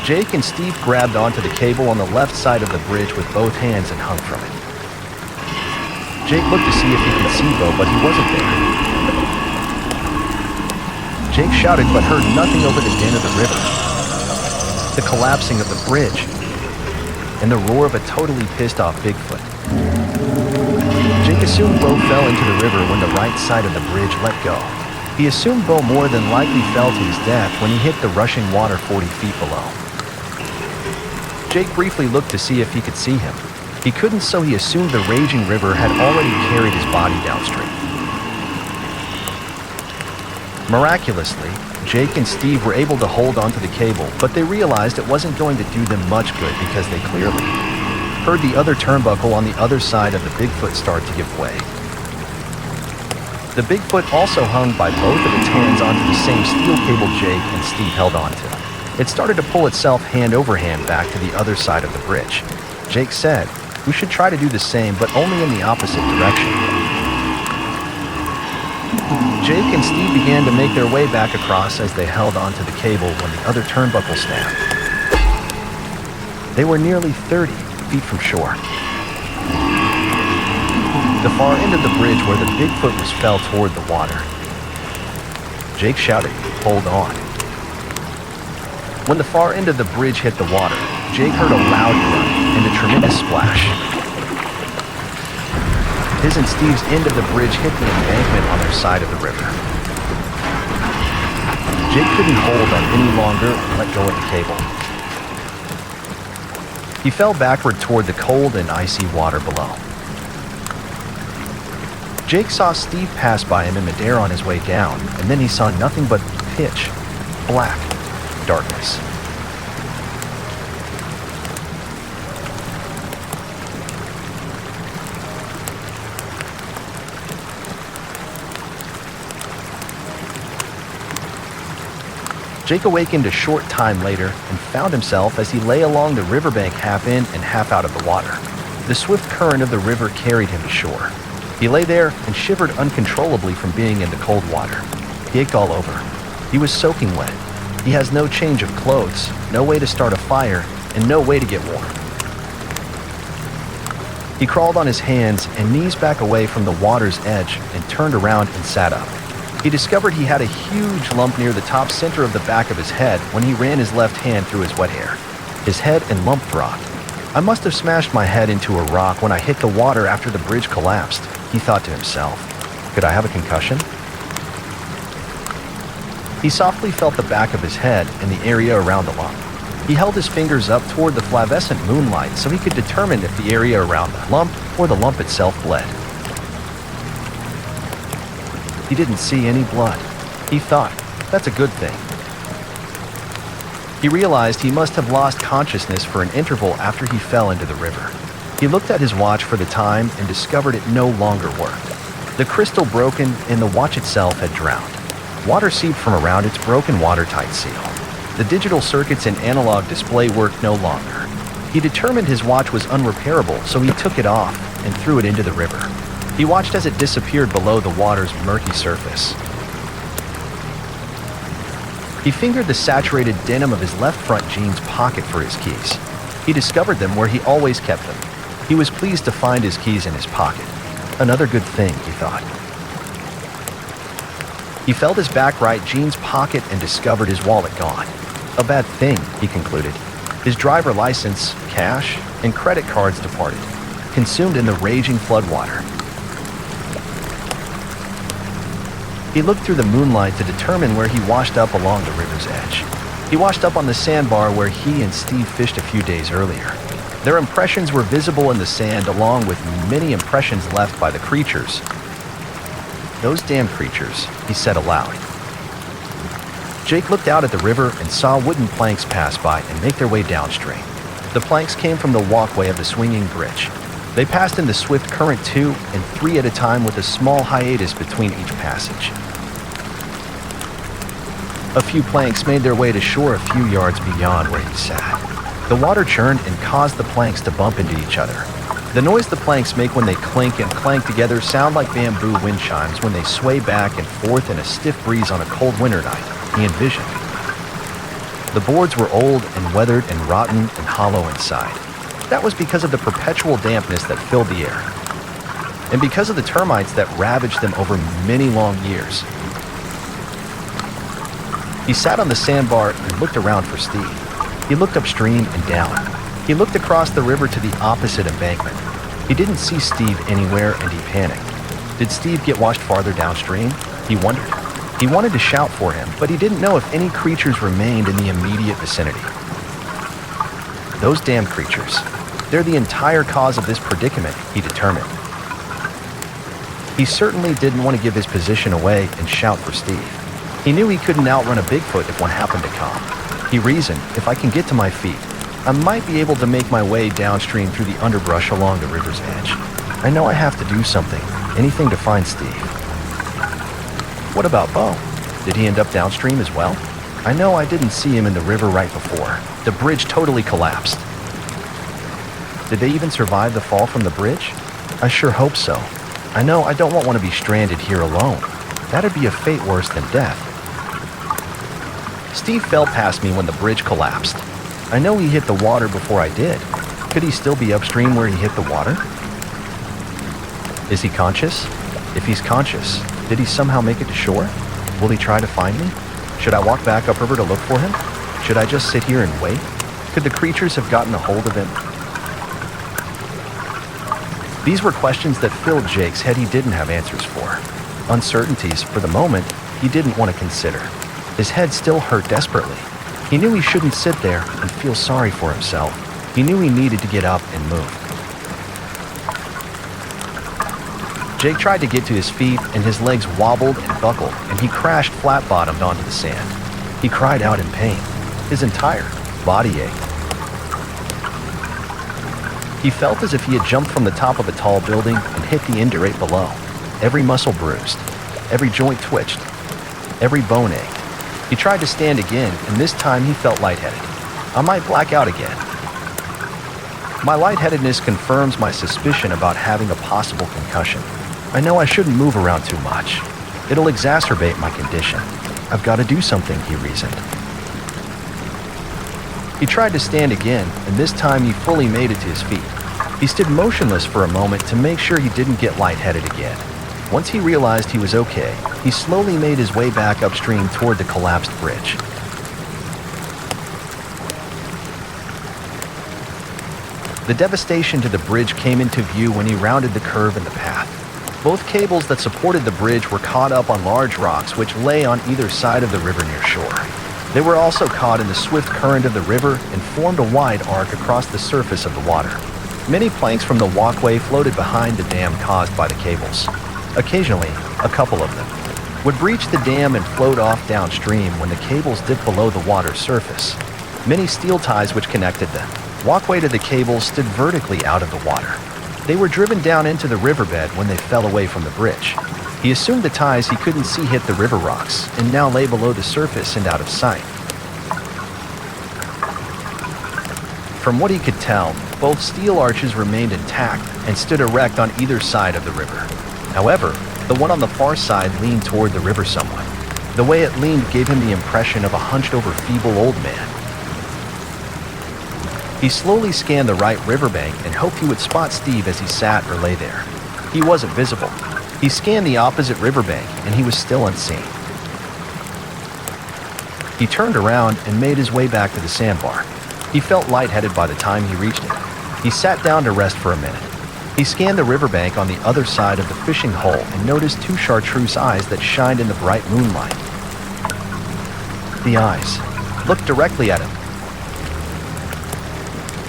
Jake and Steve grabbed onto the cable on the left side of the bridge with both hands and hung from it. Jake looked to see if he could see Bo, but he wasn't there. Jake shouted but heard nothing over the din of the river, the collapsing of the bridge, and the roar of a totally pissed-off Bigfoot. Jake assumed Bo fell into the river when the right side of the bridge let go. He assumed Bo more than likely fell to his death when he hit the rushing water 40 feet below. Jake briefly looked to see if he could see him. He couldn't, so he assumed the raging river had already carried his body downstream. Miraculously, Jake and Steve were able to hold onto the cable, but they realized it wasn't going to do them much good because they clearly heard the other turnbuckle on the other side of the Bigfoot start to give way. The Bigfoot also hung by both of its hands onto the same steel cable Jake and Steve held onto. It started to pull itself hand over hand back to the other side of the bridge. Jake said, "We should try to do the same, but only in the opposite direction." Jake and Steve began to make their way back across as they held onto the cable when the other turnbuckle snapped. They were nearly 30 feet from shore. The far end of the bridge where the Bigfoot was fell toward the water. Jake shouted, "Hold on." When the far end of the bridge hit the water, Jake heard a loud grunt and a tremendous splash. His and Steve's end of the bridge hit the embankment on their side of the river. Jake couldn't hold on any longer and let go of the cable. He fell backward toward the cold and icy water below. Jake saw Steve pass by him in midair on his way down, and then he saw nothing but pitch black darkness. Jake awakened a short time later and found himself as he lay along the riverbank half in and half out of the water. The swift current of the river carried him to shore. He lay there and shivered uncontrollably from being in the cold water. He ached all over. He was soaking wet. He has no change of clothes, no way to start a fire, and no way to get warm. He crawled on his hands and knees back away from the water's edge and turned around and sat up. He discovered he had a huge lump near the top center of the back of his head when he ran his left hand through his wet hair. His head and lump throbbed. "I must have smashed my head into a rock when I hit the water after the bridge collapsed," he thought to himself. "Could I have a concussion?" He softly felt the back of his head and the area around the lump. He held his fingers up toward the flavescent moonlight so he could determine if the area around the lump or the lump itself bled. He didn't see any blood. He thought, "That's a good thing." He realized he must have lost consciousness for an interval after he fell into the river. He looked at his watch for the time and discovered it no longer worked. The crystal broken and the watch itself had drowned. Water seeped from around its broken watertight seal. The digital circuits and analog display worked no longer. He determined his watch was unrepairable, so he took it off and threw it into the river. He watched as it disappeared below the water's murky surface. He fingered the saturated denim of his left front jeans pocket for his keys. He discovered them where he always kept them. He was pleased to find his keys in his pocket. Another good thing, he thought. He felt his back right jeans pocket and discovered his wallet gone. A bad thing, he concluded. His driver license, cash, and credit cards departed, consumed in the raging floodwater. He looked through the moonlight to determine where he washed up along the river's edge. He washed up on the sandbar where he and Steve fished a few days earlier. Their impressions were visible in the sand along with many impressions left by the creatures. Those damn creatures, he said aloud. Jake looked out at the river and saw wooden planks pass by and make their way downstream. The planks came from the walkway of the swinging bridge. They passed in the swift current 2 and 3 at a time with a small hiatus between each passage. A few planks made their way to shore a few yards beyond where he sat. The water churned and caused the planks to bump into each other. The noise the planks make when they clink and clank together sound like bamboo wind chimes when they sway back and forth in a stiff breeze on a cold winter night, he envisioned. The boards were old and weathered and rotten and hollow inside. That was because of the perpetual dampness that filled the air, and because of the termites that ravaged them over many long years. He sat on the sandbar and looked around for Steve. He looked upstream and down. He looked across the river to the opposite embankment. He didn't see Steve anywhere and he panicked. Did Steve get washed farther downstream? He wondered. He wanted to shout for him, but he didn't know if any creatures remained in the immediate vicinity. Those damn creatures. They're the entire cause of this predicament, he determined. He certainly didn't want to give his position away and shout for Steve. He knew he couldn't outrun a Bigfoot if one happened to come. He reasoned, if I can get to my feet, I might be able to make my way downstream through the underbrush along the river's edge. I know I have to do something, anything to find Steve. What about Bo? Did he end up downstream as well? I know I didn't see him in the river right before. The bridge totally collapsed. Did they even survive the fall from the bridge? I sure hope so. I know I don't want one to be stranded here alone. That'd be a fate worse than death. Steve fell past me when the bridge collapsed. I know he hit the water before I did. Could he still be upstream where he hit the water? Is he conscious? If he's conscious, did he somehow make it to shore? Will he try to find me? Should I walk back upriver to look for him? Should I just sit here and wait? Could the creatures have gotten a hold of him? These were questions that filled Jake's head he didn't have answers for. Uncertainties, for the moment, he didn't want to consider. His head still hurt desperately. He knew he shouldn't sit there and feel sorry for himself. He knew he needed to get up and move. Jake tried to get to his feet, and his legs wobbled and buckled, and he crashed flat-bottomed onto the sand. He cried out in pain. His entire body ached. He felt as if he had jumped from the top of a tall building and hit the indurate below. Every muscle bruised, every joint twitched, every bone ached. He tried to stand again, and this time he felt lightheaded. I might black out again. My lightheadedness confirms my suspicion about having a possible concussion. I know I shouldn't move around too much. It'll exacerbate my condition. I've got to do something, he reasoned. He tried to stand again, and this time he fully made it to his feet. He stood motionless for a moment to make sure he didn't get lightheaded again. Once he realized he was okay, he slowly made his way back upstream toward the collapsed bridge. The devastation to the bridge came into view when he rounded the curve in the path. Both cables that supported the bridge were caught up on large rocks which lay on either side of the river near shore. They were also caught in the swift current of the river and formed a wide arc across the surface of the water. Many planks from the walkway floated behind the dam caused by the cables. Occasionally, a couple of them would breach the dam and float off downstream when the cables dipped below the water's surface. many steel ties which connected them. Walkway to the cables stood vertically out of the water. They were driven down into the riverbed when they fell away from the bridge. He assumed the ties he couldn't see hit the river rocks and now lay below the surface and out of sight. From what he could tell, both steel arches remained intact and stood erect on either side of the river. However, the one on the far side leaned toward the river somewhat. The way it leaned gave him the impression of a hunched-over feeble old man. He slowly scanned the right riverbank and hoped he would spot Steve as he sat or lay there. He wasn't visible. He scanned the opposite riverbank and he was still unseen. He turned around and made his way back to the sandbar. He felt lightheaded by the time he reached it. He sat down to rest for a minute. He scanned the riverbank on the other side of the fishing hole and noticed two chartreuse eyes that shined in the bright moonlight. The eyes looked directly at him.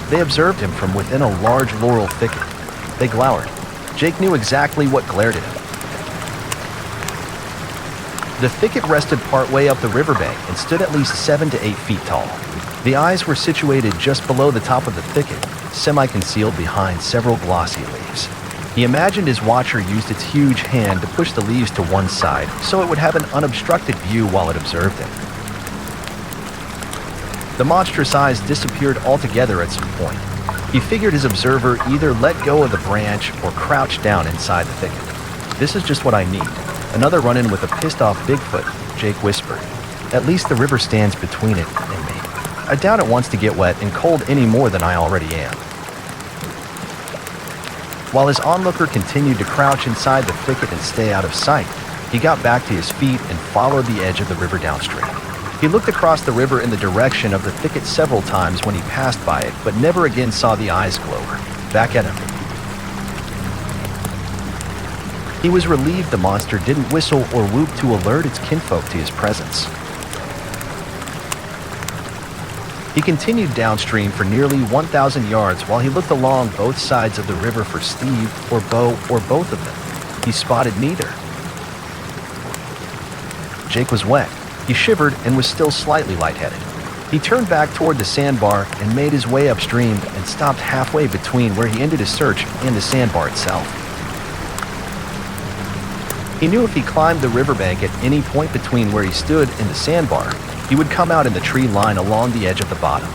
They observed him from within a large laurel thicket. They glowered. Jake knew exactly what glared at him. The thicket rested partway up the riverbank and stood at least 7 to 8 feet tall. The eyes were situated just below the top of the thicket, semi-concealed behind several glossy leaves. He imagined his watcher used its huge hand to push the leaves to one side so it would have an unobstructed view while it observed him. The monstrous eyes disappeared altogether at some point. He figured his observer either let go of the branch or crouched down inside the thicket. "This is just what I need. Another run-in with a pissed-off Bigfoot," Jake whispered. "At least the river stands between it and me. I doubt it wants to get wet and cold any more than I already am." While his onlooker continued to crouch inside the thicket and stay out of sight, he got back to his feet and followed the edge of the river downstream. He looked across the river in the direction of the thicket several times when he passed by it, but never again saw the eyes glower back at him. He was relieved the monster didn't whistle or whoop to alert its kinfolk to his presence. He continued downstream for nearly 1,000 yards while he looked along both sides of the river for Steve or Bo or both of them. He spotted neither. Jake was wet. He shivered and was still slightly lightheaded. He turned back toward the sandbar and made his way upstream and stopped halfway between where he ended his search and the sandbar itself. He knew if he climbed the riverbank at any point between where he stood and the sandbar, he would come out in the tree line along the edge of the bottom.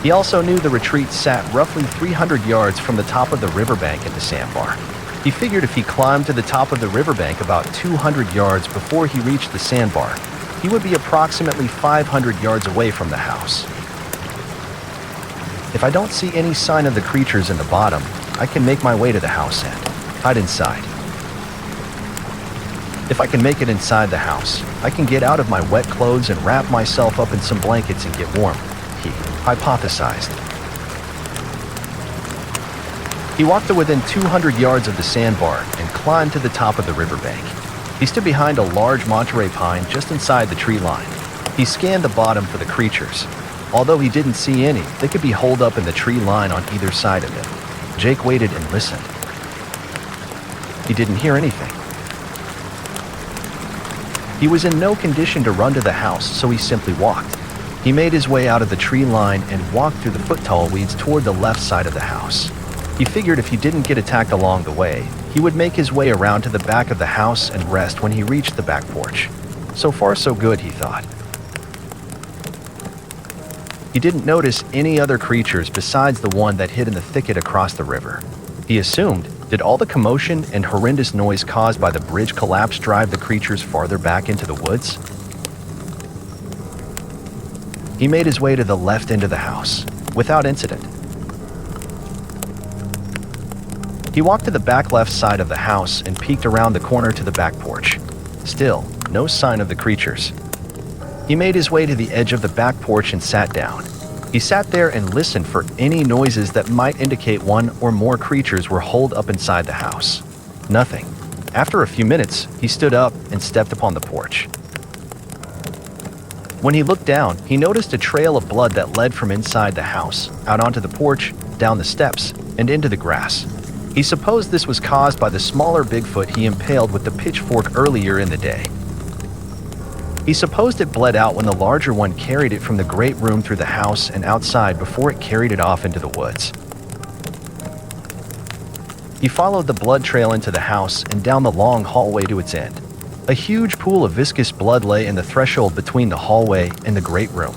He also knew the retreat sat roughly 300 yards from the top of the riverbank at the sandbar. He figured if he climbed to the top of the riverbank about 200 yards before he reached the sandbar, he would be approximately 500 yards away from the house. If I don't see any sign of the creatures in the bottom, I can make my way to the house and hide inside. If I can make it inside the house, I can get out of my wet clothes and wrap myself up in some blankets and get warm, he hypothesized. He walked to within 200 yards of the sandbar and climbed to the top of the riverbank. He stood behind a large Monterey pine just inside the tree line. He scanned the bottom for the creatures. Although he didn't see any, they could be holed up in the tree line on either side of him. Jake waited and listened. He didn't hear anything. He was in no condition to run to the house, so he simply walked. He made his way out of the tree line and walked through the foot-tall weeds toward the left side of the house. He figured if he didn't get attacked along the way, he would make his way around to the back of the house and rest when he reached the back porch. So far so good, he thought. He didn't notice any other creatures besides the one that hid in the thicket across the river. He assumed, did all the commotion and horrendous noise caused by the bridge collapse drive the creatures farther back into the woods? He made his way to the left end of the house, without incident. He walked to the back left side of the house and peeked around the corner to the back porch. Still, no sign of the creatures. He made his way to the edge of the back porch and sat down. He sat there and listened for any noises that might indicate one or more creatures were holed up inside the house. Nothing. After a few minutes, he stood up and stepped upon the porch. When he looked down, he noticed a trail of blood that led from inside the house, out onto the porch, down the steps, and into the grass. He supposed this was caused by the smaller Bigfoot he impaled with the pitchfork earlier in the day. He supposed it bled out when the larger one carried it from the great room through the house and outside before it carried it off into the woods. He followed the blood trail into the house and down the long hallway to its end. A huge pool of viscous blood lay in the threshold between the hallway and the great room.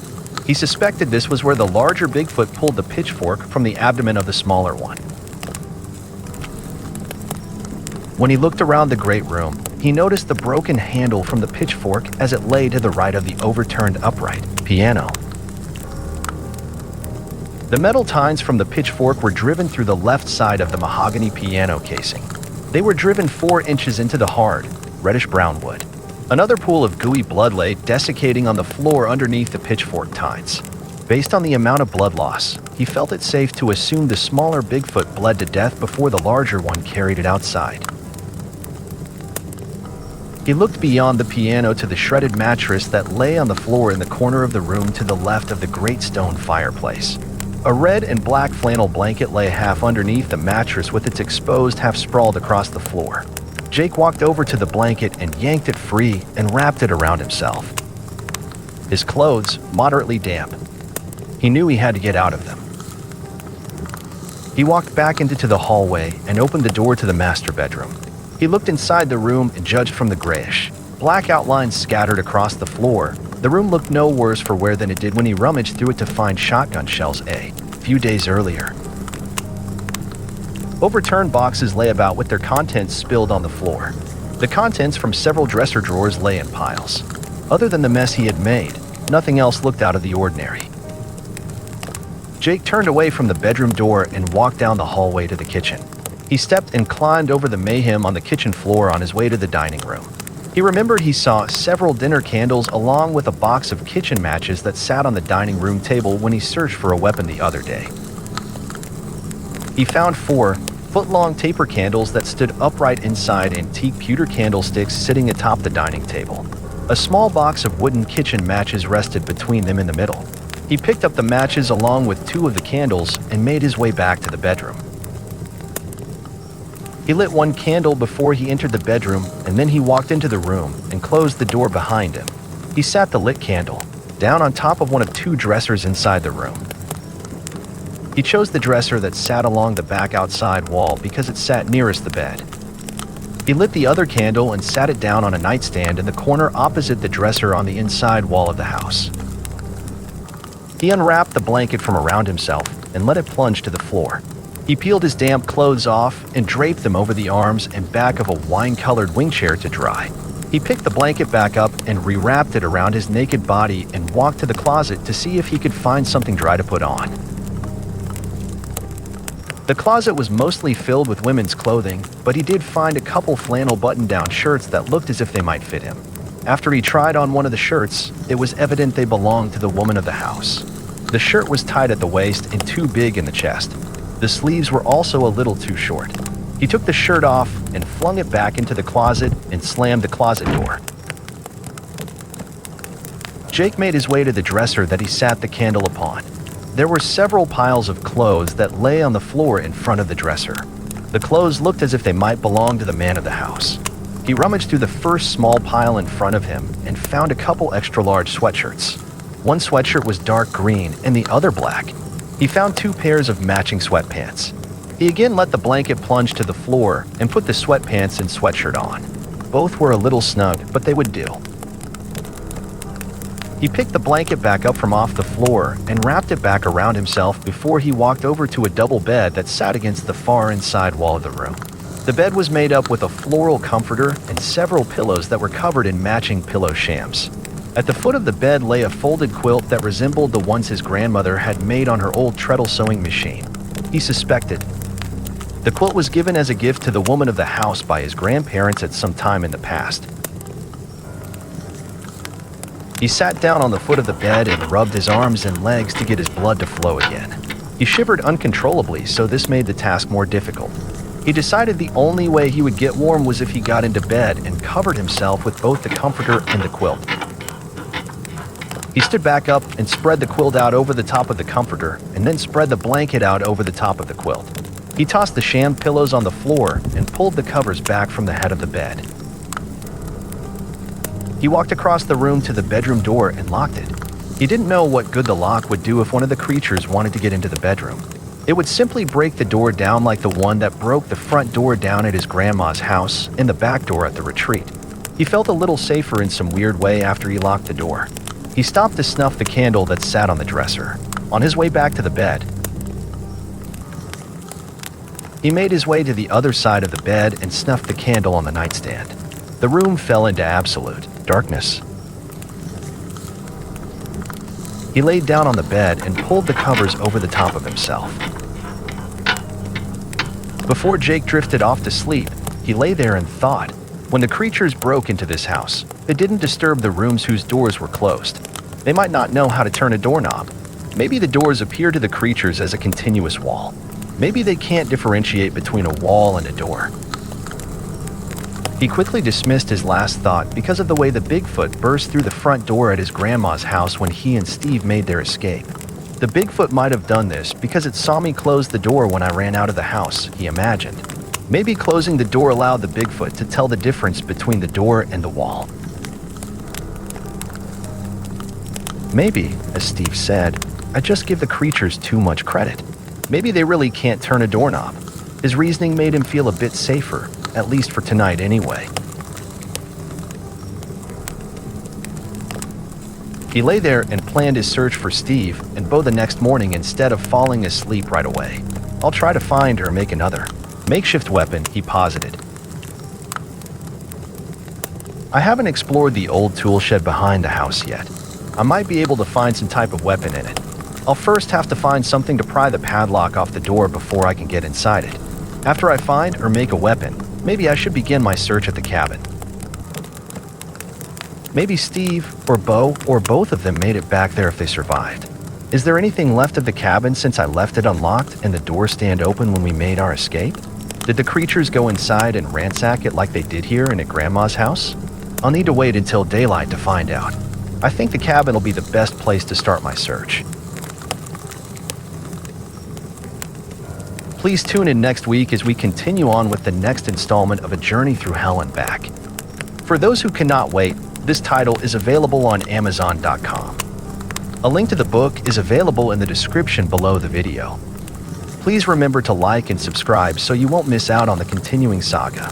He suspected this was where the larger Bigfoot pulled the pitchfork from the abdomen of the smaller one. When he looked around the great room, he noticed the broken handle from the pitchfork as it lay to the right of the overturned upright piano. The metal tines from the pitchfork were driven through the left side of the mahogany piano casing. They were driven 4 inches into the hard, reddish-brown wood. Another pool of gooey blood lay desiccating on the floor underneath the pitchfork tines. Based on the amount of blood loss, he felt it safe to assume the smaller Bigfoot bled to death before the larger one carried it outside. He looked beyond the piano to the shredded mattress that lay on the floor in the corner of the room to the left of the great stone fireplace. A red and black flannel blanket lay half underneath the mattress with its exposed half sprawled across the floor. Jake walked over to the blanket and yanked it free and wrapped it around himself. His clothes, moderately damp. He knew he had to get out of them. He walked back into the hallway and opened the door to the master bedroom. He looked inside the room and judged from the grayish, black outlines scattered across the floor. The room looked no worse for wear than it did when he rummaged through it to find shotgun shells a few days earlier. Overturned boxes lay about with their contents spilled on the floor. The contents from several dresser drawers lay in piles. Other than the mess he had made, nothing else looked out of the ordinary. Jake turned away from the bedroom door and walked down the hallway to the kitchen. He stepped and climbed over the mayhem on the kitchen floor on his way to the dining room. He remembered he saw several dinner candles along with a box of kitchen matches that sat on the dining room table when he searched for a weapon the other day. He found 4 foot-long taper candles that stood upright inside antique pewter candlesticks sitting atop the dining table. A small box of wooden kitchen matches rested between them in the middle. He picked up the matches along with 2 of the candles and made his way back to the bedroom. He lit 1 candle before he entered the bedroom, and then he walked into the room and closed the door behind him. He sat the lit candle down on top of one of 2 dressers inside the room. He chose the dresser that sat along the back outside wall because it sat nearest the bed. He lit the other candle and sat it down on a nightstand in the corner opposite the dresser on the inside wall of the house. He unwrapped the blanket from around himself and let it plunge to the floor. He peeled his damp clothes off and draped them over the arms and back of a wine-colored wing chair to dry. He picked the blanket back up and rewrapped it around his naked body and walked to the closet to see if he could find something dry to put on. The closet was mostly filled with women's clothing, but he did find a couple flannel button-down shirts that looked as if they might fit him. After he tried on one of the shirts, it was evident they belonged to the woman of the house. The shirt was tight at the waist and too big in the chest. The sleeves were also a little too short. He took the shirt off and flung it back into the closet and slammed the closet door. Jake made his way to the dresser that he sat the candle upon. There were several piles of clothes that lay on the floor in front of the dresser. The clothes looked as if they might belong to the man of the house. He rummaged through the first small pile in front of him and found a couple extra-large sweatshirts. One sweatshirt was dark green and the other black. He found 2 pairs of matching sweatpants. He again let the blanket plunge to the floor and put the sweatpants and sweatshirt on. Both were a little snug, but they would do. He picked the blanket back up from off the floor and wrapped it back around himself before he walked over to a double bed that sat against the far inside wall of the room. The bed was made up with a floral comforter and several pillows that were covered in matching pillow shams. At the foot of the bed lay a folded quilt that resembled the ones his grandmother had made on her old treadle sewing machine. He suspected. The quilt was given as a gift to the woman of the house by his grandparents at some time in the past. He sat down on the foot of the bed and rubbed his arms and legs to get his blood to flow again. He shivered uncontrollably, so this made the task more difficult. He decided the only way he would get warm was if he got into bed and covered himself with both the comforter and the quilt. He stood back up and spread the quilt out over the top of the comforter and then spread the blanket out over the top of the quilt. He tossed the sham pillows on the floor and pulled the covers back from the head of the bed. He walked across the room to the bedroom door and locked it. He didn't know what good the lock would do if one of the creatures wanted to get into the bedroom. It would simply break the door down like the one that broke the front door down at his grandma's house and the back door at the retreat. He felt a little safer in some weird way after he locked the door. He stopped to snuff the candle that sat on the dresser. On his way back to the bed, he made his way to the other side of the bed and snuffed the candle on the nightstand. The room fell into absolute darkness. He laid down on the bed and pulled the covers over the top of himself. Before Jake drifted off to sleep, he lay there and thought. When the creatures broke into this house, they didn't disturb the rooms whose doors were closed. They might not know how to turn a doorknob. Maybe the doors appear to the creatures as a continuous wall. Maybe they can't differentiate between a wall and a door. He quickly dismissed his last thought because of the way the Bigfoot burst through the front door at his grandma's house when he and Steve made their escape. The Bigfoot might have done this because it saw me close the door when I ran out of the house, he imagined. Maybe closing the door allowed the Bigfoot to tell the difference between the door and the wall. Maybe, as Steve said, I just give the creatures too much credit. Maybe they really can't turn a doorknob. His reasoning made him feel a bit safer, at least for tonight anyway. He lay there and planned his search for Steve and Bo the next morning instead of falling asleep right away. I'll try to find or make another makeshift weapon, he posited. I haven't explored the old tool shed behind the house yet. I might be able to find some type of weapon in it. I'll first have to find something to pry the padlock off the door before I can get inside it. After I find or make a weapon, maybe I should begin my search at the cabin. Maybe Steve or Bo or both of them made it back there if they survived. Is there anything left of the cabin since I left it unlocked and the door stand open when we made our escape? Did the creatures go inside and ransack it like they did here and at Grandma's house? I'll need to wait until daylight to find out. I think the cabin will be the best place to start my search. Please tune in next week as we continue on with the next installment of A Journey Through Hell and Back. For those who cannot wait, this title is available on Amazon.com. A link to the book is available in the description below the video. Please remember to like and subscribe so you won't miss out on the continuing saga.